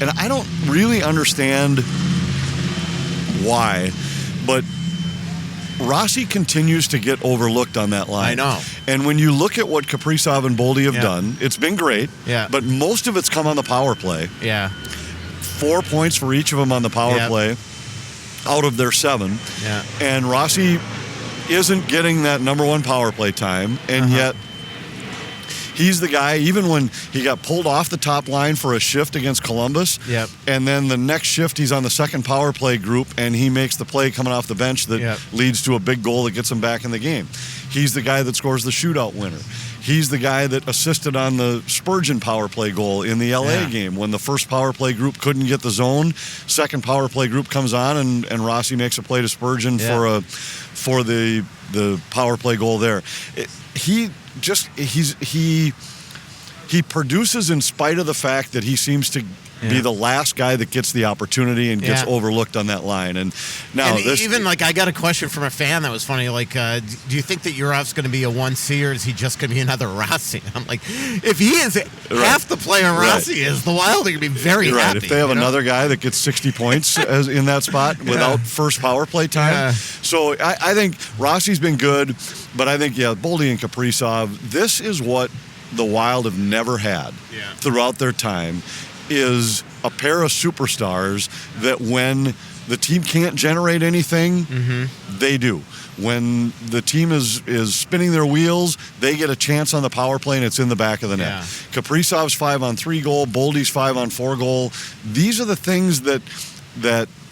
and I don't really understand why, but Rossi continues to get overlooked on that line. I know. And when you look at what Kaprizov and Boldy have done, it's been great. Yeah. But most of it's come on the power play. Yeah. 4 points for each of them on the power play. out of their 7. Yeah. And Rossi isn't getting that number 1 power play time, and yet he's the guy, even when he got pulled off the top line for a shift against Columbus, and then the next shift he's on the second power play group, and he makes the play coming off the bench that leads to a big goal that gets him back in the game. He's the guy that scores the shootout winner. He's the guy that assisted on the Spurgeon power play goal in the LA game when the first power play group couldn't get the zone. Second power play group comes on, and Rossi makes a play to Spurgeon for the power play goal there. He produces in spite of the fact that he seems to be the last guy that gets the opportunity and gets overlooked on that line. And now I got a question from a fan that was funny. Like, do you think that Yurov's going to be a 1C, or is he just going to be another Rossi? I'm like, if he is half the player Rossi is, the Wild are going to be very happy. If they have another guy that gets 60 points as in that spot without first power play time. So I think Rossi's been good, but I think, Boldy and Kaprizov, this is what the Wild have never had throughout their time, is a pair of superstars that when the team can't generate anything, they do. When the team is spinning their wheels, they get a chance on the power play, and it's in the back of the net. Kaprizov's 5-on-3 goal, Boldy's 5-on-4 goal. These are the things that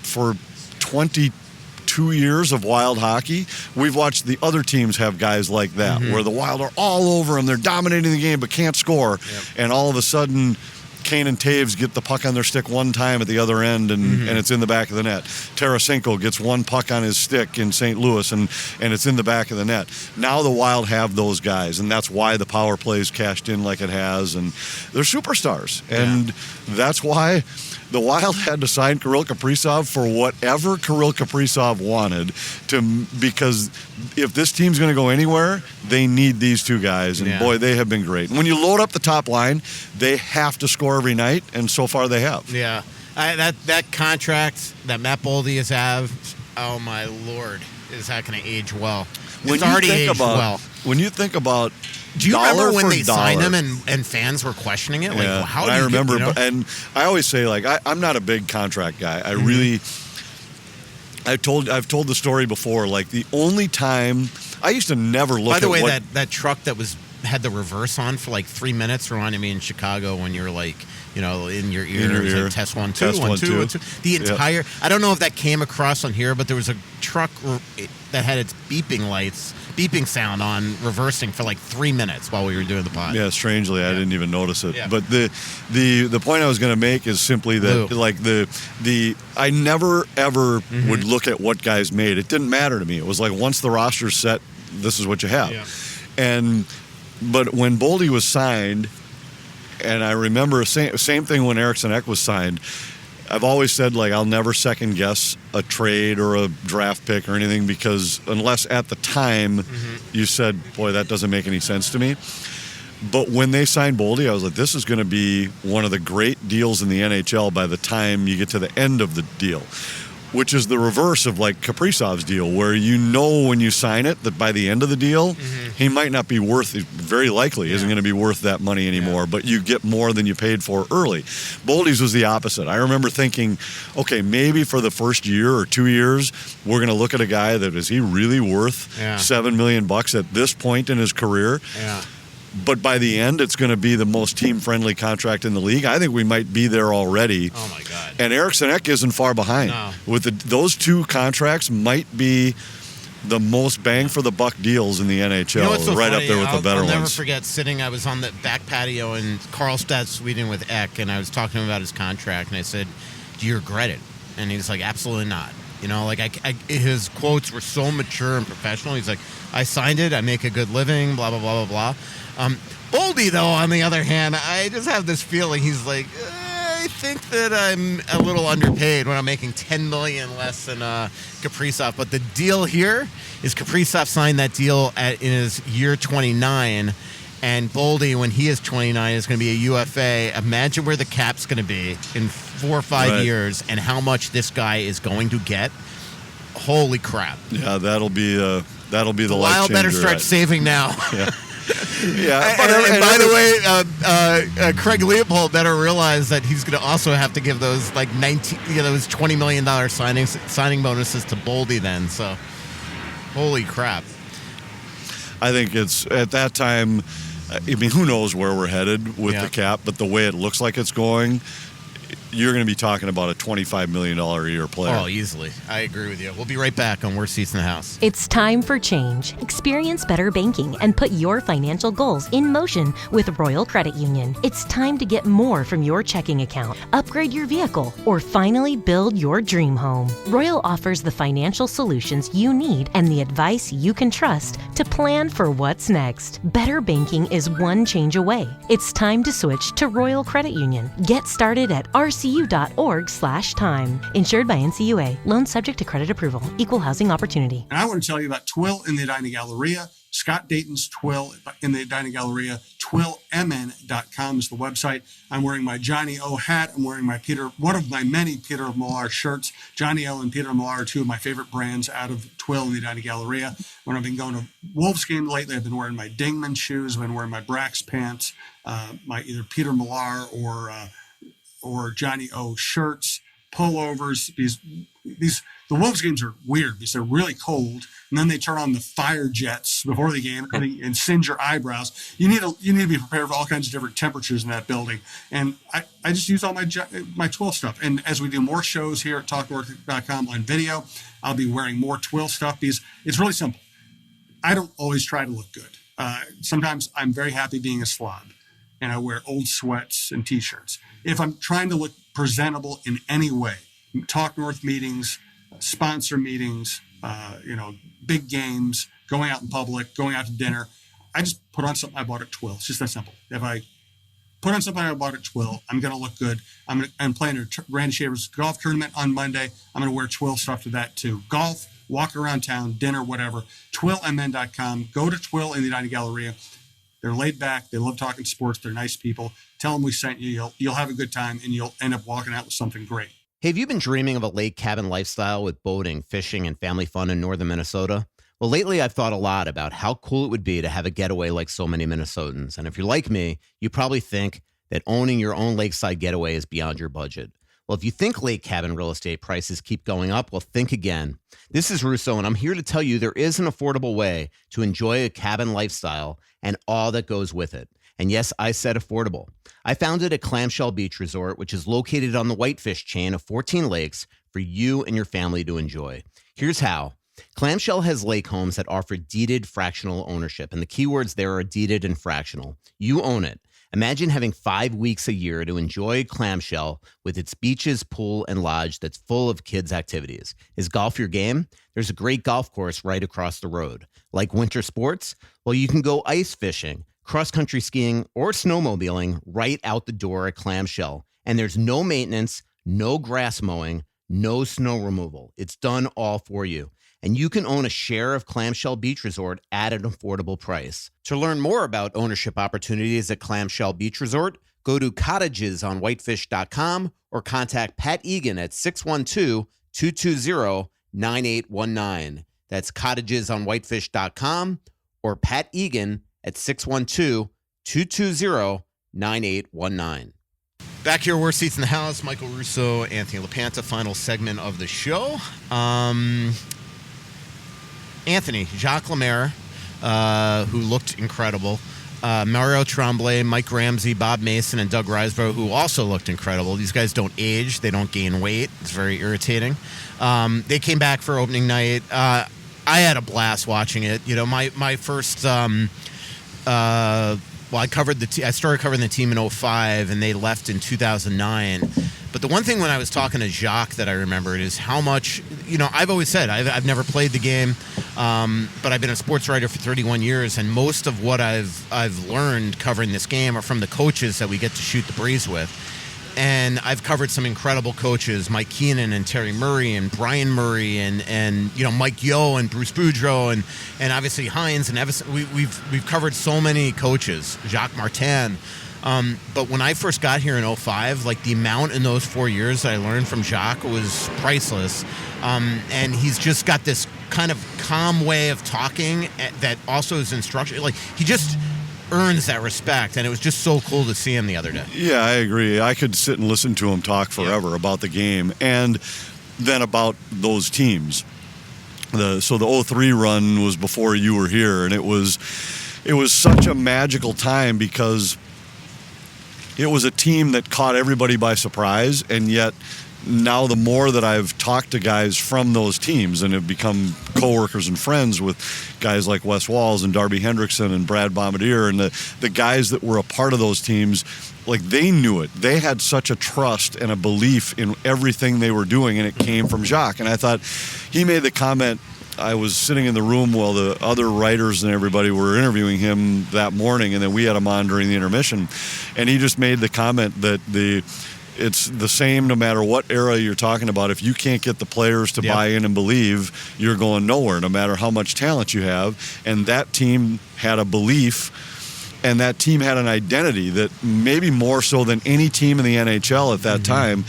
for 22 years of Wild hockey, we've watched the other teams have guys like that, where the Wild are all over them, they're dominating the game but can't score, and all of a sudden Kane and Taves get the puck on their stick one time at the other end, and it's in the back of the net. Tarasenko gets one puck on his stick in St. Louis, and it's in the back of the net. Now the Wild have those guys, and that's why the power play's cashed in like it has, and they're superstars. And that's why the Wild had to sign Kirill Kaprizov for whatever Kirill Kaprizov wanted, because if this team's going to go anywhere, they need these two guys. And boy, they have been great. And when you load up the top line, they have to score every night, and so far they have. Yeah. That contract that Matt Boldy has oh my Lord, is that going to age well? It's already aged well. When you think about, do you remember when they signed him and fans were questioning it? Like, how do you remember, and I always say, like, I'm not a big contract guy. I really, I've told the story before. Like, the only time I used to never look. By the way, that truck that had the reverse on for like 3 minutes reminded me in Chicago when you're like, in your ear, like, test 1 2 1 2 1 2. The entire. I don't know if that came across on here, but there was a truck that had its beeping sound on reversing for like 3 minutes while we were doing the pod. Yeah, strangely, I didn't even notice it. Yeah. But the point I was going to make is simply that like the I never ever would look at what guys made. It didn't matter to me. It was like once the roster's set, this is what you have. Yeah. But when Boldy was signed, and I remember same thing when Eriksson Ek was signed. I've always said, like, I'll never second guess a trade or a draft pick or anything, because unless at the time you said, boy, that doesn't make any sense to me. But when they signed Boldy, I was like, this is going to be one of the great deals in the NHL by the time you get to the end of the deal, which is the reverse of like Kaprizov's deal, where when you sign it that by the end of the deal, he might not be very likely isn't going to be worth that money anymore, but you get more than you paid for early. Boldy's was the opposite. I remember thinking, okay, maybe for the first year or 2 years, we're going to look at a guy that is he really worth $7 million at this point in his career? Yeah. But by the end, it's going to be the most team-friendly contract in the league. I think we might be there already. Oh, my God. And Eriksson Ek isn't far behind. No. Those two contracts might be the most bang-for-the-buck deals in the NHL, right up there with the better ones. I'll never forget I was on the back patio in Karlstad, Sweden with Ek, and I was talking to him about his contract, and I said, do you regret it? And he was like, absolutely not. His quotes were so mature and professional. He's like, I signed it, I make a good living, blah, blah, blah, blah, blah. Boldy, though, on the other hand, I just have this feeling he's like, I think that I'm a little underpaid when I'm making $10 million less than Kaprizov. But the deal here is Kaprizov signed that deal in his year 29, and Boldy, when he is 29, is going to be a UFA. Imagine where the cap's going to be in 4 or 5 years, and how much this guy is going to get. Holy crap! Yeah, that'll be the life Wild changer. Better start saving now. Yeah. Yeah, and by the way, Craig Leopold better realize that he's going to also have to give those like those $20 million signing bonuses to Boldy then. So, holy crap! I think it's at that time. I mean, who knows where we're headed with the cap? But the way it looks like it's going, you're going to be talking about a $25 million a year player. Oh, easily. I agree with you. We'll be right back on Worst Seats in the House. It's time for change. Experience better banking and put your financial goals in motion with Royal Credit Union. It's time to get more from your checking account, upgrade your vehicle, or finally build your dream home. Royal offers the financial solutions you need and the advice you can trust to plan for what's next. Better banking is one change away. It's time to switch to Royal Credit Union. Get started at rcu.org/time. Insured by NCUA. Loan subject to credit approval. Equal housing opportunity. And I want to tell you about Twill in the Edina Galleria. Scott Dayton's Twill in the Edina Galleria. TwillMN.com is the website. I'm wearing my Johnny O hat. I'm wearing one of my many Peter Millar shirts. Johnny O and Peter Millar are two of my favorite brands out of Twill in the Edina Galleria. When I've been going to Wolves games lately, I've been wearing my Dingman shoes. I've been wearing my Brax pants, my either Peter Millar or Johnny O shirts, pullovers. The Wolves games are weird because they're really cold, and then they turn on the fire jets before the game and singe your eyebrows. You need to be prepared for all kinds of different temperatures in that building. And I just use all my Twill stuff. And as we do more shows here at TalkNorth.com on video, I'll be wearing more Twill stuff because it's really simple. I don't always try to look good. Sometimes I'm very happy being a slob, and I wear old sweats and T-shirts. If I'm trying to look presentable in any way, Talk North meetings, sponsor meetings, big games, going out in public, going out to dinner, I just put on something I bought at Twill. It's just that simple. If I put on something I bought at Twill, I'm going to look good. I'm playing a Randy Shaver's golf tournament on Monday. I'm going to wear Twill stuff to that too. Golf, walk around town, dinner, whatever. TwillMN.com. Go to Twill in the Edina Galleria. They're laid back. They love talking sports. They're nice people. Tell them we sent you. You'll have a good time, and you'll end up walking out with something great. Hey, have you been dreaming of a lake cabin lifestyle with boating, fishing, and family fun in northern Minnesota? Well, lately I've thought a lot about how cool it would be to have a getaway like so many Minnesotans. And if you're like me, you probably think that owning your own lakeside getaway is beyond your budget. Well, if you think lake cabin real estate prices keep going up, well, think again. This is Russo, and I'm here to tell you there is an affordable way to enjoy a cabin lifestyle and all that goes with it. And yes, I said affordable. I founded a Clamshell Beach Resort, which is located on the Whitefish chain of 14 lakes for you and your family to enjoy. Here's how. Clamshell has lake homes that offer deeded fractional ownership, and the keywords there are deeded and fractional. You own it. Imagine having 5 weeks a year to enjoy Clamshell with its beaches, pool, and lodge that's full of kids' activities. Is golf your game? There's a great golf course right across the road. Like winter sports? Well, you can go ice fishing, cross-country skiing, or snowmobiling right out the door at Clamshell. And there's no maintenance, no grass mowing, no snow removal. It's done all for you. And you can own a share of Clamshell Beach Resort at an affordable price. To learn more about ownership opportunities at Clamshell Beach Resort, go to cottagesonwhitefish.com or contact Pat Egan at 612-220-9819. That's cottagesonwhitefish.com or Pat Egan at 612-220-9819. Back here, Worst Seats in the House. Michael Russo, Anthony LaPanta, final segment of the show. Anthony, Jacques Lemaire, who looked incredible. Mario Tremblay, Mike Ramsey, Bob Mason, and Doug Riseborough, who also looked incredible. These guys don't age. They don't gain weight. It's very irritating. They came back for opening night. I had a blast watching it. You know, my first... I started covering the team in 2005, and they left in 2009. But the one thing when I was talking to Jacques that I remembered is how much, I've always said I've never played the game, but I've been a sports writer for 31 years, and most of what I've learned covering this game are from the coaches that we get to shoot the breeze with. And I've covered some incredible coaches, Mike Keenan and Terry Murray and Brian Murray and Mike Yo and Bruce Boudreau and obviously Hines and Evison. We've covered so many coaches, Jacques Martin. But when I first got here in 2005, like the amount in those 4 years that I learned from Jacques was priceless. And he's just got this kind of calm way of talking that also is instruction. Like earns that respect, and it was just so cool to see him the other day. Yeah, I agree. I could sit and listen to him talk forever about the game and then about those teams. So the 03 run was before you were here, and it was such a magical time because it was a team that caught everybody by surprise, and yet now the more that I've talked to guys from those teams and have become coworkers and friends with guys like Wes Walls and Darby Hendrickson and Brad Bombardier and the guys that were a part of those teams, like they knew it. They had such a trust and a belief in everything they were doing, and it came from Jacques. And I thought he made the comment. I was sitting in the room while the other writers and everybody were interviewing him that morning, and then we had him on during the intermission, and he just made the comment that it's the same no matter what era you're talking about. If you can't get the players to buy in and believe, you're going nowhere, no matter how much talent you have. And that team had a belief, and that team had an identity that maybe more so than any team in the NHL at that time.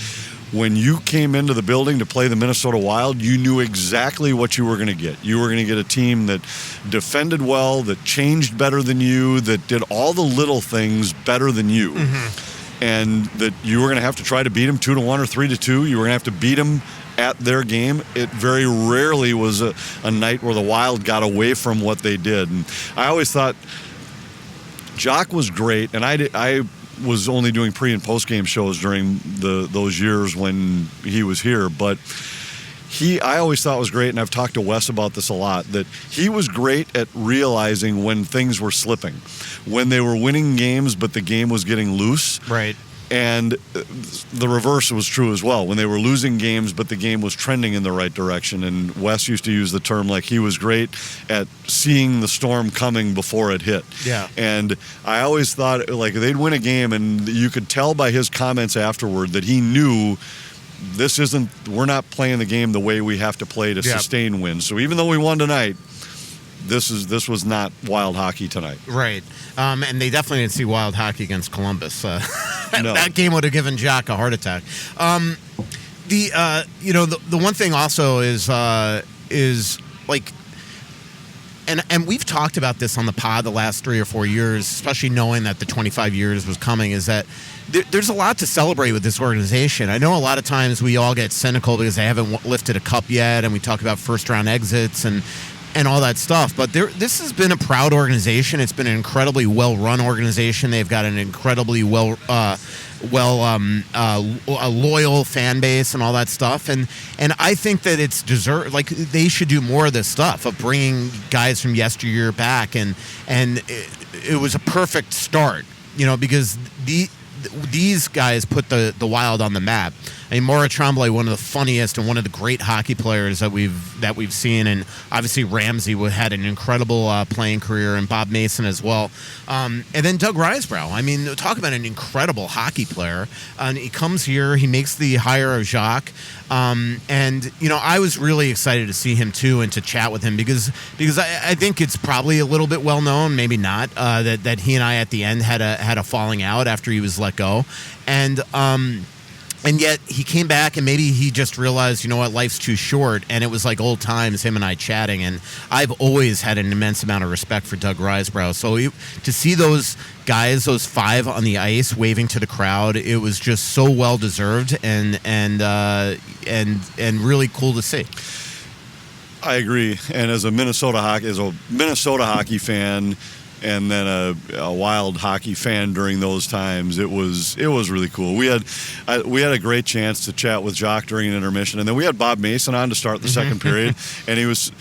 When you came into the building to play the Minnesota Wild, you knew exactly what you were going to get. You were going to get a team that defended well, that changed better than you, that did all the little things better than you. And that you were going to have to try to beat them 2-1 or 3-2. You were going to have to beat them at their game. It very rarely was a night where the Wild got away from what they did. And I always thought Jacques was great, and I was only doing pre- and post-game shows during those years when he was here, but I always thought was great, and I've talked to Wes about this a lot, that he was great at realizing when things were slipping, when they were winning games but the game was getting loose. Right. And the reverse was true as well, when they were losing games but the game was trending in the right direction. And Wes used to use the term like he was great at seeing the storm coming before it hit. Yeah. And I always thought like they'd win a game, and you could tell by his comments afterward that he knew we're not playing the game the way we have to play to sustain wins. So even though we won tonight, this was not Wild hockey tonight. Right. And they definitely didn't see Wild hockey against Columbus. No. That game would have given Jacques a heart attack. The one thing also is like, and we've talked about this on the pod the last 3 or 4 years, especially knowing that the 25 years was coming, is that there's a lot to celebrate with this organization. I know a lot of times we all get cynical because they haven't lifted a cup yet, and we talk about first-round exits and all that stuff. But this has been a proud organization. It's been an incredibly well-run organization. They've got an incredibly a loyal fan base and all that stuff. And I think that it's deserved. Like, they should do more of this stuff of bringing guys from yesteryear back. And it was a perfect start, because these guys put the Wild on the map. I mean, Maura Tremblay, one of the funniest and one of the great hockey players that we've seen, and obviously Ramsey had an incredible playing career, and Bob Mason as well. And then Doug Risebrough. I mean, talk about an incredible hockey player. And he comes here, he makes the hire of Jacques, and I was really excited to see him too and to chat with him because I think it's probably a little bit well known, maybe not, that he and I at the end had a falling out after he was let go, and yet he came back, and maybe he just realized, life's too short, and it was like old times, him and I chatting. And I've always had an immense amount of respect for Doug Risebrough. So to see those guys, those 5 on the ice waving to the crowd, it was just so well deserved and really cool to see. I agree. And as a Minnesota hockey fan, and then a Wild hockey fan during those times, it was really cool. We had a great chance to chat with Jacques during an intermission, and then we had Bob Mason on to start the second period, and it was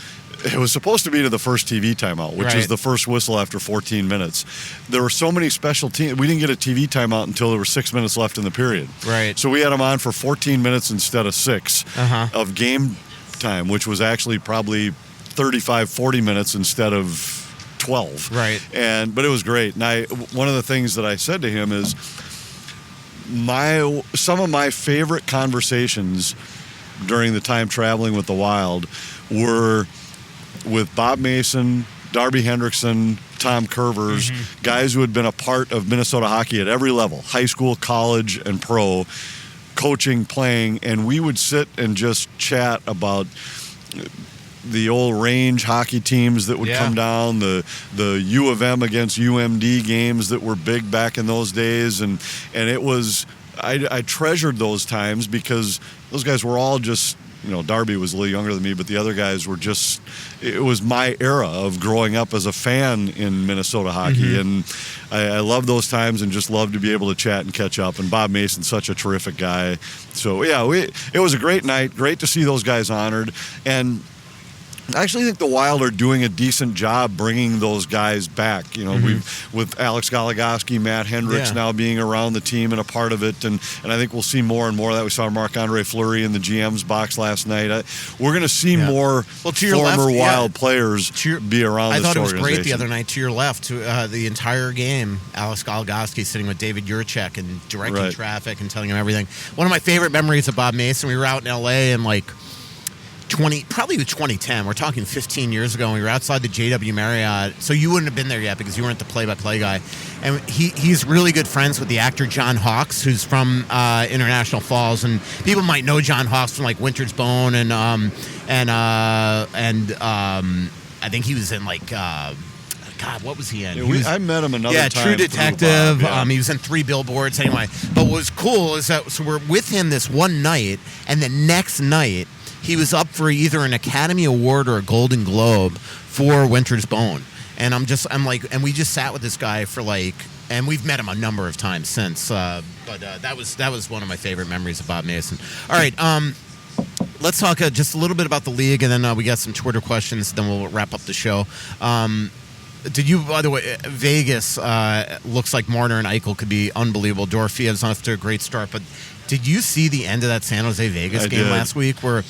supposed to be to the first TV timeout, which is the first whistle after 14 minutes. There were so many special teams. We didn't get a TV timeout until there were 6 minutes left in the period. Right. So we had him on for 14 minutes instead of 6 of game time, which was actually probably 35, 40 minutes instead of 12. Right. But it was great. And one of the things that I said to him is some of my favorite conversations during the time traveling with the Wild were with Bob Mason, Darby Hendrickson, Tom Curvers, guys who had been a part of Minnesota hockey at every level, high school, college, and pro, coaching, playing, and we would sit and just chat about the old range hockey teams that would come down, the U of M against UMD games that were big back in those days, and it was I treasured those times because those guys were all just, Darby was a little younger than me, but the other guys were just, it was my era of growing up as a fan in Minnesota hockey. And I love those times and just love to be able to chat and catch up. And Bob Mason's such a terrific guy. So, it was a great night. Great to see those guys honored. And I actually think the Wild are doing a decent job bringing those guys back. With Alex Goligoski, Matt Hendricks now being around the team and a part of it, and I think we'll see more and more of that. We saw Marc-Andre Fleury in the GM's box last night. We're going to see more former Wild players be around this organization. I thought it was great the other night. To your left, the entire game, Alex Goligoski sitting with David Jiricek and directing traffic and telling him everything. One of my favorite memories of Bob Mason, we were out in L.A. and probably 2010. We're talking 15 years ago. And we were outside the JW Marriott. So you wouldn't have been there yet because you weren't the play-by-play guy. And he's really good friends with the actor John Hawkes, who's from International Falls. And people might know John Hawkes from Winter's Bone and I think he was in God, what was he in? I met him another time. True Detective. Bob, he was in 3 Billboards anyway. But what was cool is that we're with him this one night, and the next night he was up for either an Academy Award or a Golden Globe for Winter's Bone. And and we just sat with this guy for and we've met him a number of times since. But that was one of my favorite memories of Bob Mason. All right, let's talk just a little bit about the league, and then we got some Twitter questions. Then we'll wrap up the show. Did you, by the way, Vegas looks like Marner and Eichel could be unbelievable. Dorfiev's off to a great start, but did you see the end of that San Jose Vegas game last week? William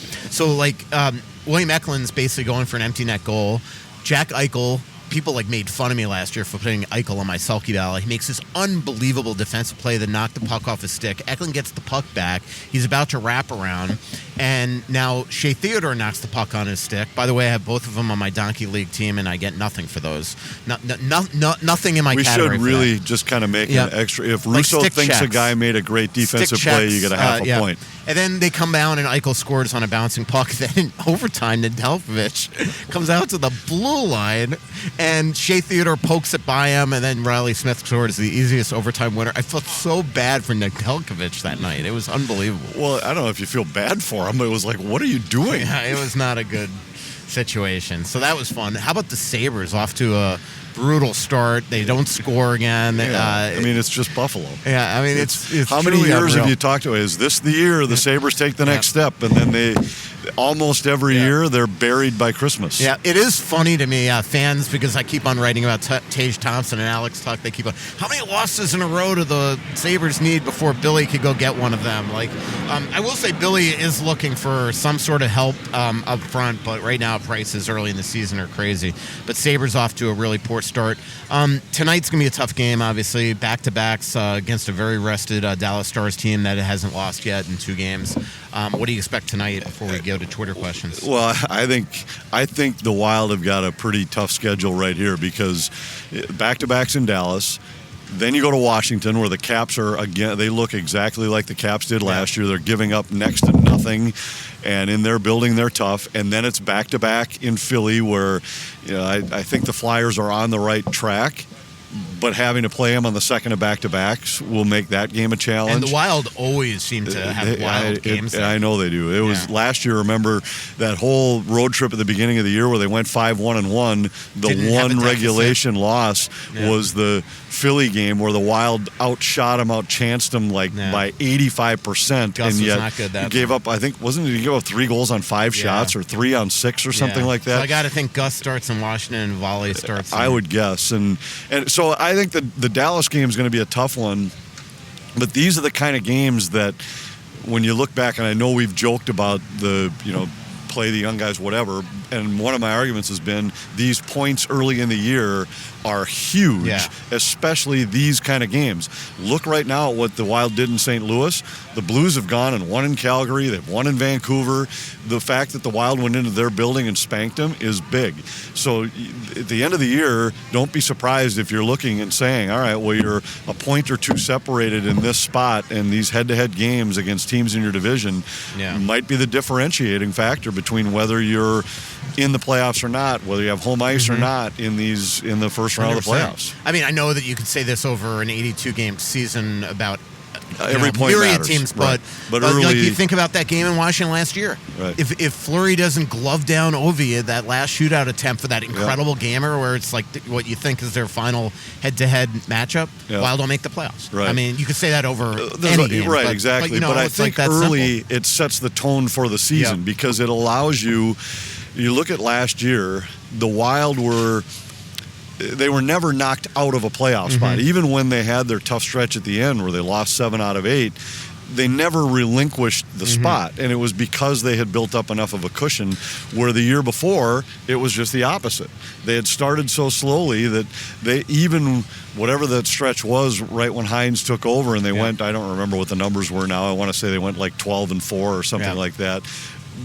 Eklund's basically going for an empty net goal. Jack Eichel, people made fun of me last year for putting Eichel on my Selke ballot. He makes this unbelievable defensive play that knocked the puck off his stick. Eklund gets the puck back. He's about to wrap around. And now Shea Theodore knocks the puck on his stick. By the way, I have both of them on my Donkey League team, and I get nothing for those. Nothing in my category. We should really just kind of make an extra. If Russo thinks a guy made a great defensive play, you get a half a point. And then they come down, and Eichel scores on a bouncing puck. Then in overtime, Nedeljkovic comes out to the blue line, and Shea Theodore pokes it by him, and then Riley Smith scores the easiest overtime winner. I felt so bad for Nedeljkovic that night. It was unbelievable. Well, I don't know if you feel bad for him. It was what are you doing? Yeah, it was not a good situation. So that was fun. How about the Sabres off to a brutal start? They don't score again. It's just Buffalo. Yeah, it's how many years have you talked to? Is this the year the Sabres take the next step? And then they almost every year they're buried by Christmas. Yeah, it is funny to me, fans, because I keep on writing about Tage Thompson and Alex Tuch. They keep on, how many losses in a row do the Sabres need before Billy could go get one of them? I will say Billy is looking for some sort of help up front, but right now prices early in the season are crazy. But Sabres off to a really poor start. Tonight's going to be a tough game, obviously. Back-to-backs against a very rested Dallas Stars team that hasn't lost yet in 2 games. What do you expect tonight before we go to Twitter questions? Well, I think the Wild have got a pretty tough schedule right here because back-to-backs in Dallas. Then you go to Washington, where the Caps are, again, they look exactly like the Caps did last year. They're giving up next to nothing, and in their building, they're tough. And then it's back-to-back in Philly, where I think the Flyers are on the right track. But having to play them on the second of back-to-backs will make that game a challenge. And the Wild always seem to have wild games. I know they do. It was last year, remember, that whole road trip at the beginning of the year where they went 5-1-1. The one regulation loss was the Philly game where the Wild outshot them, outchanced them by 85%. Gus and yet was not good that gave up, I think, he gave up 3 goals on 5 shots or 3 on 6 or something like that? So I got to think Gus starts in Washington and Volley starts. I would guess. And so I think the Dallas game is going to be a tough one, but these are the kind of games that when you look back, and I know we've joked about play the young guys, whatever, and one of my arguments has been these points early in the year are huge, especially these kind of games. Look right now at what the Wild did in St. Louis. The Blues have gone and won in Calgary. They've won in Vancouver. The fact that the Wild went into their building and spanked them is big. So at the end of the year, don't be surprised if you're looking and saying, all right, well, you're a point or 2 separated in this spot, and these head-to-head games against teams in your division might be the differentiating factor between whether you're in the playoffs or not, whether you have home ice or not in the first round of the 100%. playoffs. I mean, I know that you could say this over an 82-game season about Every point myriad matters. teams, Right. but early, like you think about that game in Washington last year. Right. If Fleury doesn't glove down Ovi at that last shootout attempt for that incredible gamer, where it's like what you think is their final head-to-head matchup, Wild don't make the playoffs. Right. I mean, you could say that over any game. Right, but, exactly. But, I it's think like that early simple. it sets the tone for the season because it allows you. You look at last year, the Wild they were never knocked out of a playoff spot. Even when they had their tough stretch at the end where they lost 7 out of 8, they never relinquished the spot. And it was because they had built up enough of a cushion where the year before, it was just the opposite. They had started so slowly that they even, whatever that stretch was right when Hines took over and they went, I don't remember what the numbers were now. I want to say they went like 12-4 or something like that.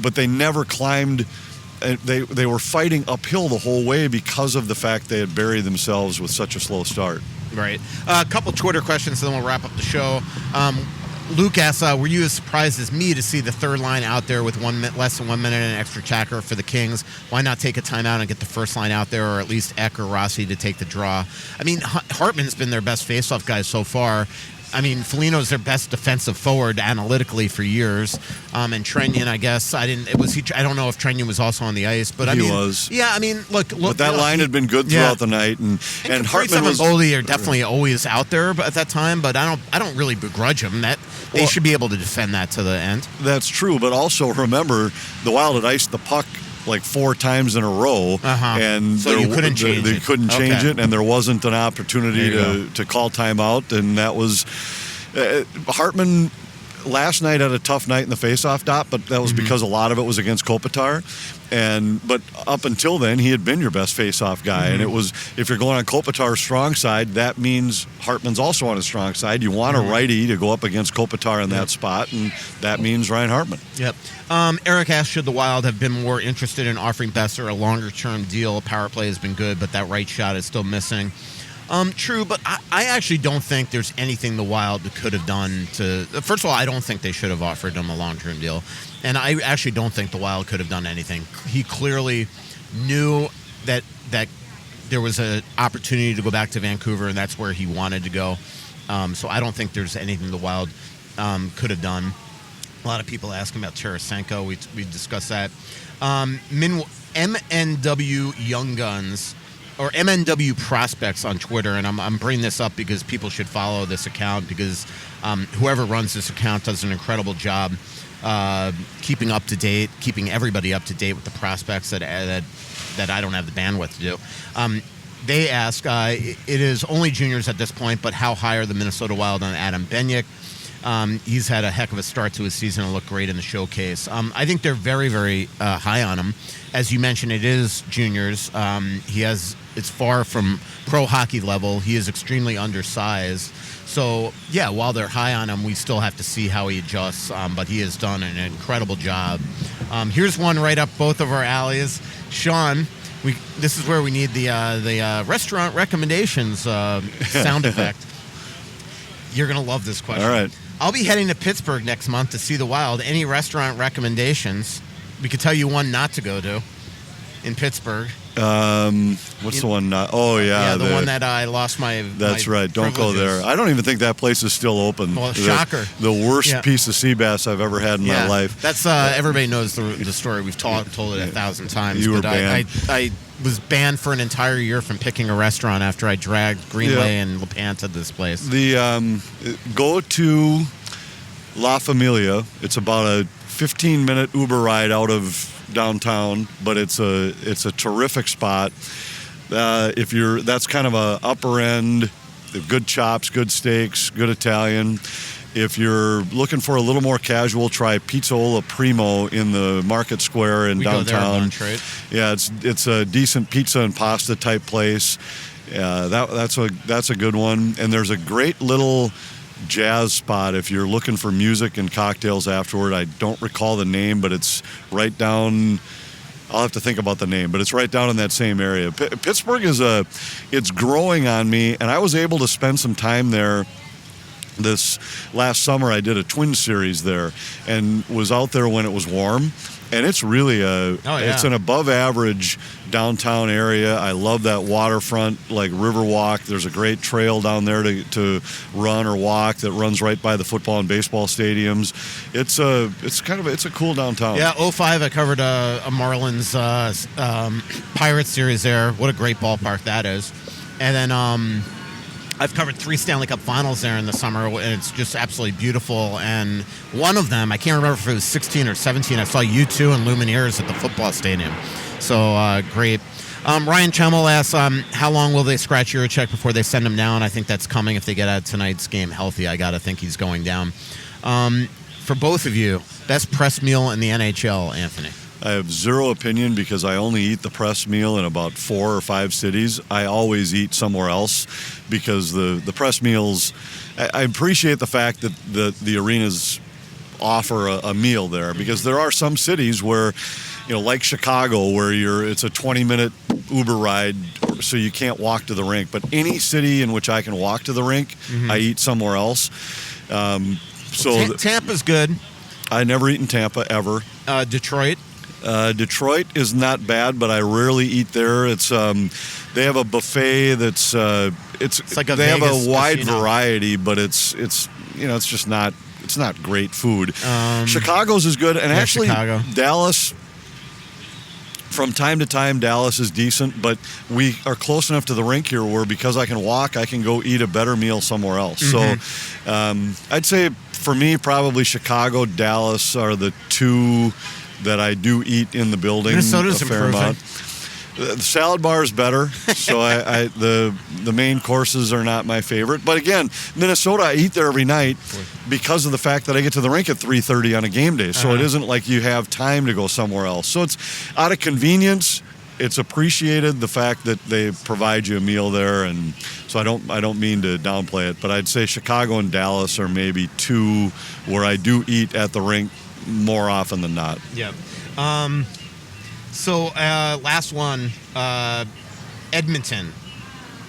But they never climbed. They were fighting uphill the whole way because of the fact they had buried themselves with such a slow start. Right. A couple Twitter questions, and then we'll wrap up the show. Luke asks, were you as surprised as me to see the third line out there with less than 1 minute and an extra checker for the Kings? Why not take a timeout and get the first line out there, or at least Eck or Rossi to take the draw? I mean, Hartman's been their best faceoff guy so far. I mean, Foligno's their best defensive forward analytically for years, and Trenyon, I guess I don't know if Trenyon was also on the ice, but He was. Yeah, I mean, look. But that line had been good throughout the night, and Hartman and was. Boldy are definitely always out there, but at that time. But I don't really begrudge them that they should be able to defend that to the end. That's true, but also remember the Wild had iced the puck like 4 times in a row, and so you couldn't change they it. couldn't change it, and there wasn't an opportunity to call timeout, and that was Hartman. Last night had a tough night in the faceoff dot, but that was because a lot of it was against Kopitar. But up until then, he had been your best faceoff guy. And it was, if you're going on Kopitar's strong side, that means Hartman's also on his strong side. You want a righty to go up against Kopitar in that spot, and that means Ryan Hartman. Yep. Eric asked, should the Wild have been more interested in offering Besser a longer-term deal? Power play has been good, but that right shot is still missing. True, but I actually don't think there's anything the Wild could have done to... First of all, I don't think they should have offered him a long-term deal. And I actually don't think the Wild could have done anything. He clearly knew that there was an opportunity to go back to Vancouver, and that's where he wanted to go. So I don't think there's anything the Wild could have done. A lot of people asking about Tarasenko. We discussed that. MNW Young Guns... or MNW Prospects on Twitter, and I'm bringing this up because people should follow this account because whoever runs this account does an incredible job keeping everybody up to date with the prospects that I don't have the bandwidth to do. They ask, it is only juniors at this point, but how high are the Minnesota Wild on Adam Benyek? He's had a heck of a start to his season and looked great in the showcase. I think they're very, very high on him. As you mentioned, it is juniors. It's far from pro hockey level. He is extremely undersized. So, yeah, while they're high on him, we still have to see how he adjusts. But he has done an incredible job. Here's one right up both of our alleys. Sean, this is where we need the restaurant recommendations sound effect. You're going to love this question. All right. I'll be heading to Pittsburgh next month to see the Wild. Any restaurant recommendations? We could tell you one not to go to in Pittsburgh. What's the one not? Oh, yeah. Yeah, the one that I lost my That's right. Don't go there. I don't even think that place is still open. Well, shocker. The worst piece of sea bass I've ever had in my life. That's everybody knows the story. We've told it 1,000 times. You were banned. I was banned for an entire year from picking a restaurant after I dragged Greenway and LaPanta to this place. Go to La Familia. It's about a 15-minute Uber ride out of downtown, but it's a terrific spot. That's kind of a upper end, good chops, good steaks, good Italian. If you're looking for a little more casual, try Pizzola Primo in the Market Square in downtown. Go there at lunch, right? Yeah, it's a decent pizza and pasta type place. Yeah, that's a good one. And there's a great little jazz spot if you're looking for music and cocktails afterward. I don't recall the name, but it's right down. I'll have to think about the name, but it's right down in that same area. Pittsburgh it's growing on me, and I was able to spend some time there This last summer, I did a twin series there and was out there when it was warm. And it's really it's an above average downtown area. I love that waterfront, like Riverwalk. There's a great trail down there to run or walk that runs right by the football and baseball stadiums. It's a cool downtown. Yeah, 05 I covered a Marlins Pirates series there. What a great ballpark that is. And then I've covered 3 Stanley Cup Finals there in the summer, and it's just absolutely beautiful. And one of them, I can't remember if it was 16 or 17, I saw U2 and Lumineers at the football stadium. So great. Ryan Chemmel asks, how long will they scratch Jiricek before they send him down? I think that's coming if they get out of tonight's game healthy. I got to think he's going down. For both of you, best press meal in the NHL, Anthony? I have zero opinion because I only eat the press meal in about 4 or 5 cities. I always eat somewhere else because the press meals, I appreciate the fact that the arenas offer a meal there, because there are some cities where, like Chicago, where it's a 20-minute Uber ride, so you can't walk to the rink. But any city in which I can walk to the rink, I eat somewhere else. Tampa's good. I never eat in Tampa, ever. Detroit? Detroit is not bad, but I rarely eat there. It's they have a buffet that's it's like they Vegas have a wide casino. variety, but it's just not great food. Chicago's is good, and actually Chicago. Dallas. From time to time, Dallas is decent, but we are close enough to the rink here where, because I can walk, I can go eat a better meal somewhere else. So I'd say for me, probably Chicago, Dallas are the 2 that I do eat in the building. Minnesota's a fair improving. amount. The salad bar is better, so the main courses are not my favorite. But again, Minnesota, I eat there every night because of the fact that I get to the rink at 3:30 on a game day. So it isn't like you have time to go somewhere else. So it's out of convenience. It's appreciated, the fact that they provide you a meal there, and so I don't mean to downplay it, but I'd say Chicago and Dallas are maybe 2 where I do eat at the rink more often than not. Yeah. So last one, Edmonton.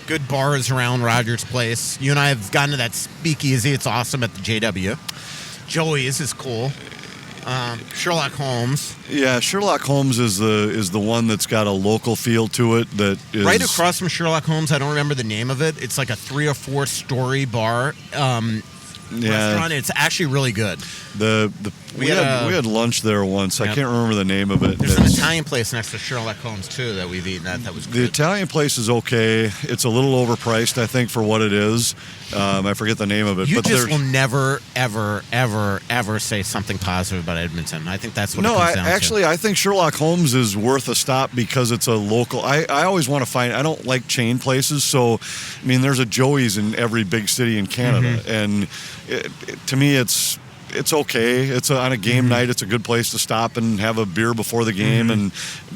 Good bars around Rogers Place. You and I have gone to that speakeasy. It's awesome at the JW. Joey's is cool. Sherlock Holmes. Yeah, Sherlock Holmes is the one that's got a local feel to it. That is Right across from Sherlock Holmes, I don't remember the name of it. It's like a 3 or 4 story bar restaurant. It's actually really good. We had lunch there once. Yep. I can't remember the name of it. There's an Italian place next to Sherlock Holmes too that we've eaten at. That was good. The Italian place is okay. It's a little overpriced, I think, for what it is. I forget the name of it. You but just will never, ever, ever, ever say something positive about Edmonton. I think that's what it comes down to. I think Sherlock Holmes is worth a stop because it's a local. I always want to find. I don't like chain places, so I mean, there's a Joey's in every big city in Canada, and to me, it's okay. It's on a game night. It's a good place to stop and have a beer before the game,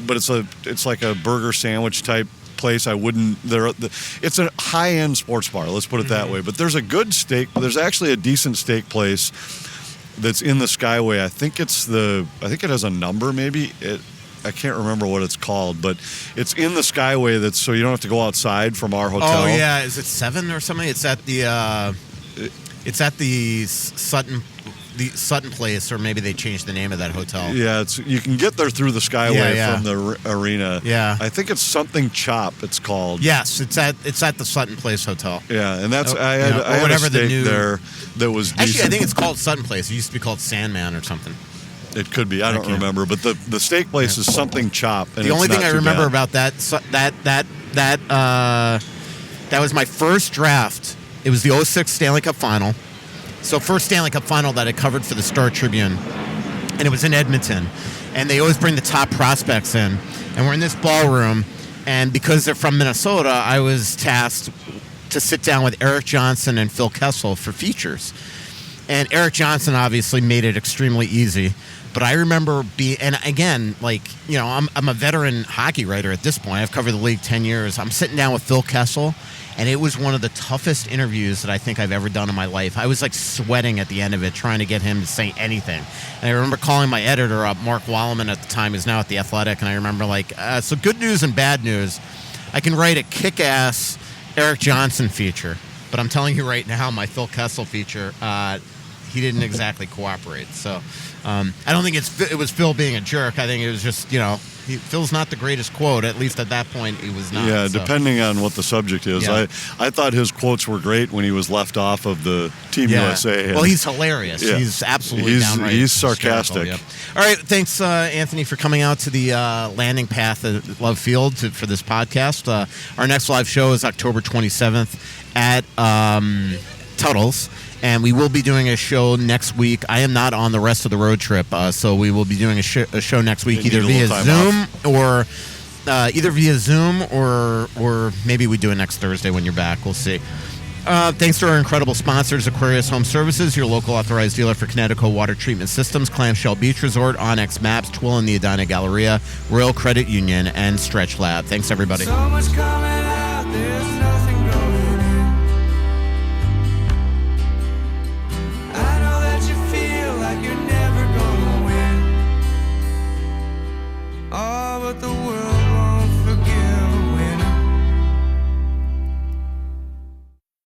but it's like a burger sandwich type place. I wouldn't. It's a high-end sports bar. Let's put it that way. But there's a good steak. There's actually a decent steak place that's in the Skyway. I think it has a number. Maybe I can't remember what it's called, but it's in the Skyway. That's so you don't have to go outside from our hotel. Oh yeah, is it 7 or something? It's at the Sutton Place, or maybe they changed the name of that hotel. Yeah, you can get there through the Skyway from the arena. Yeah, I think it's something Chop. It's called. Yes, it's at the Sutton Place Hotel. Yeah, and that's I had a steak there that was decent. Actually, I think it's called Sutton Place. It used to be called Sandman or something. It could be. I don't remember, but the steak place is something Chop. And the only thing I remember bad. about that was my first draft. It was the 06 Stanley Cup Final. So first Stanley Cup Final that I covered for the Star Tribune, and it was in Edmonton. And they always bring the top prospects in, and we're in this ballroom, and because they're from Minnesota, I was tasked to sit down with Eric Johnson and Phil Kessel for features. And Eric Johnson obviously made it extremely easy. But I remember and again, I'm a veteran hockey writer at this point. I've covered the league 10 years. I'm sitting down with Phil Kessel, and it was one of the toughest interviews that I think I've ever done in my life. I was like sweating at the end of it, trying to get him to say anything. And I remember calling my editor up, Mark Walleman at the time, who's now at The Athletic, and I remember so good news and bad news. I can write a kick-ass Eric Johnson feature. But I'm telling you right now, my Phil Kessel feature, he didn't exactly cooperate. So I don't think it was Phil being a jerk. I think it was just, Phil's not the greatest quote. At least at that point, he was not. Yeah, so. Depending on what the subject is. Yeah. I thought his quotes were great when he was left off of the Team USA. Well, he's hilarious. Yeah. He's absolutely downright He's sarcastic. Yep. All right, thanks, Anthony, for coming out to the landing path at Love Field for this podcast. Our next live show is October 27th at Tuttle's. And we will be doing a show next week. I am not on the rest of the road trip, so we will be doing a show next week, either via Zoom or maybe we do it next Thursday when you're back. We'll see. Thanks to our incredible sponsors, Aquarius Home Services, your local authorized dealer for Connecticut Water Treatment Systems, Clamshell Beach Resort, Onyx Maps, Twill in the Edina Galleria, Royal Credit Union, and Stretch Lab. Thanks, everybody. So much coming out,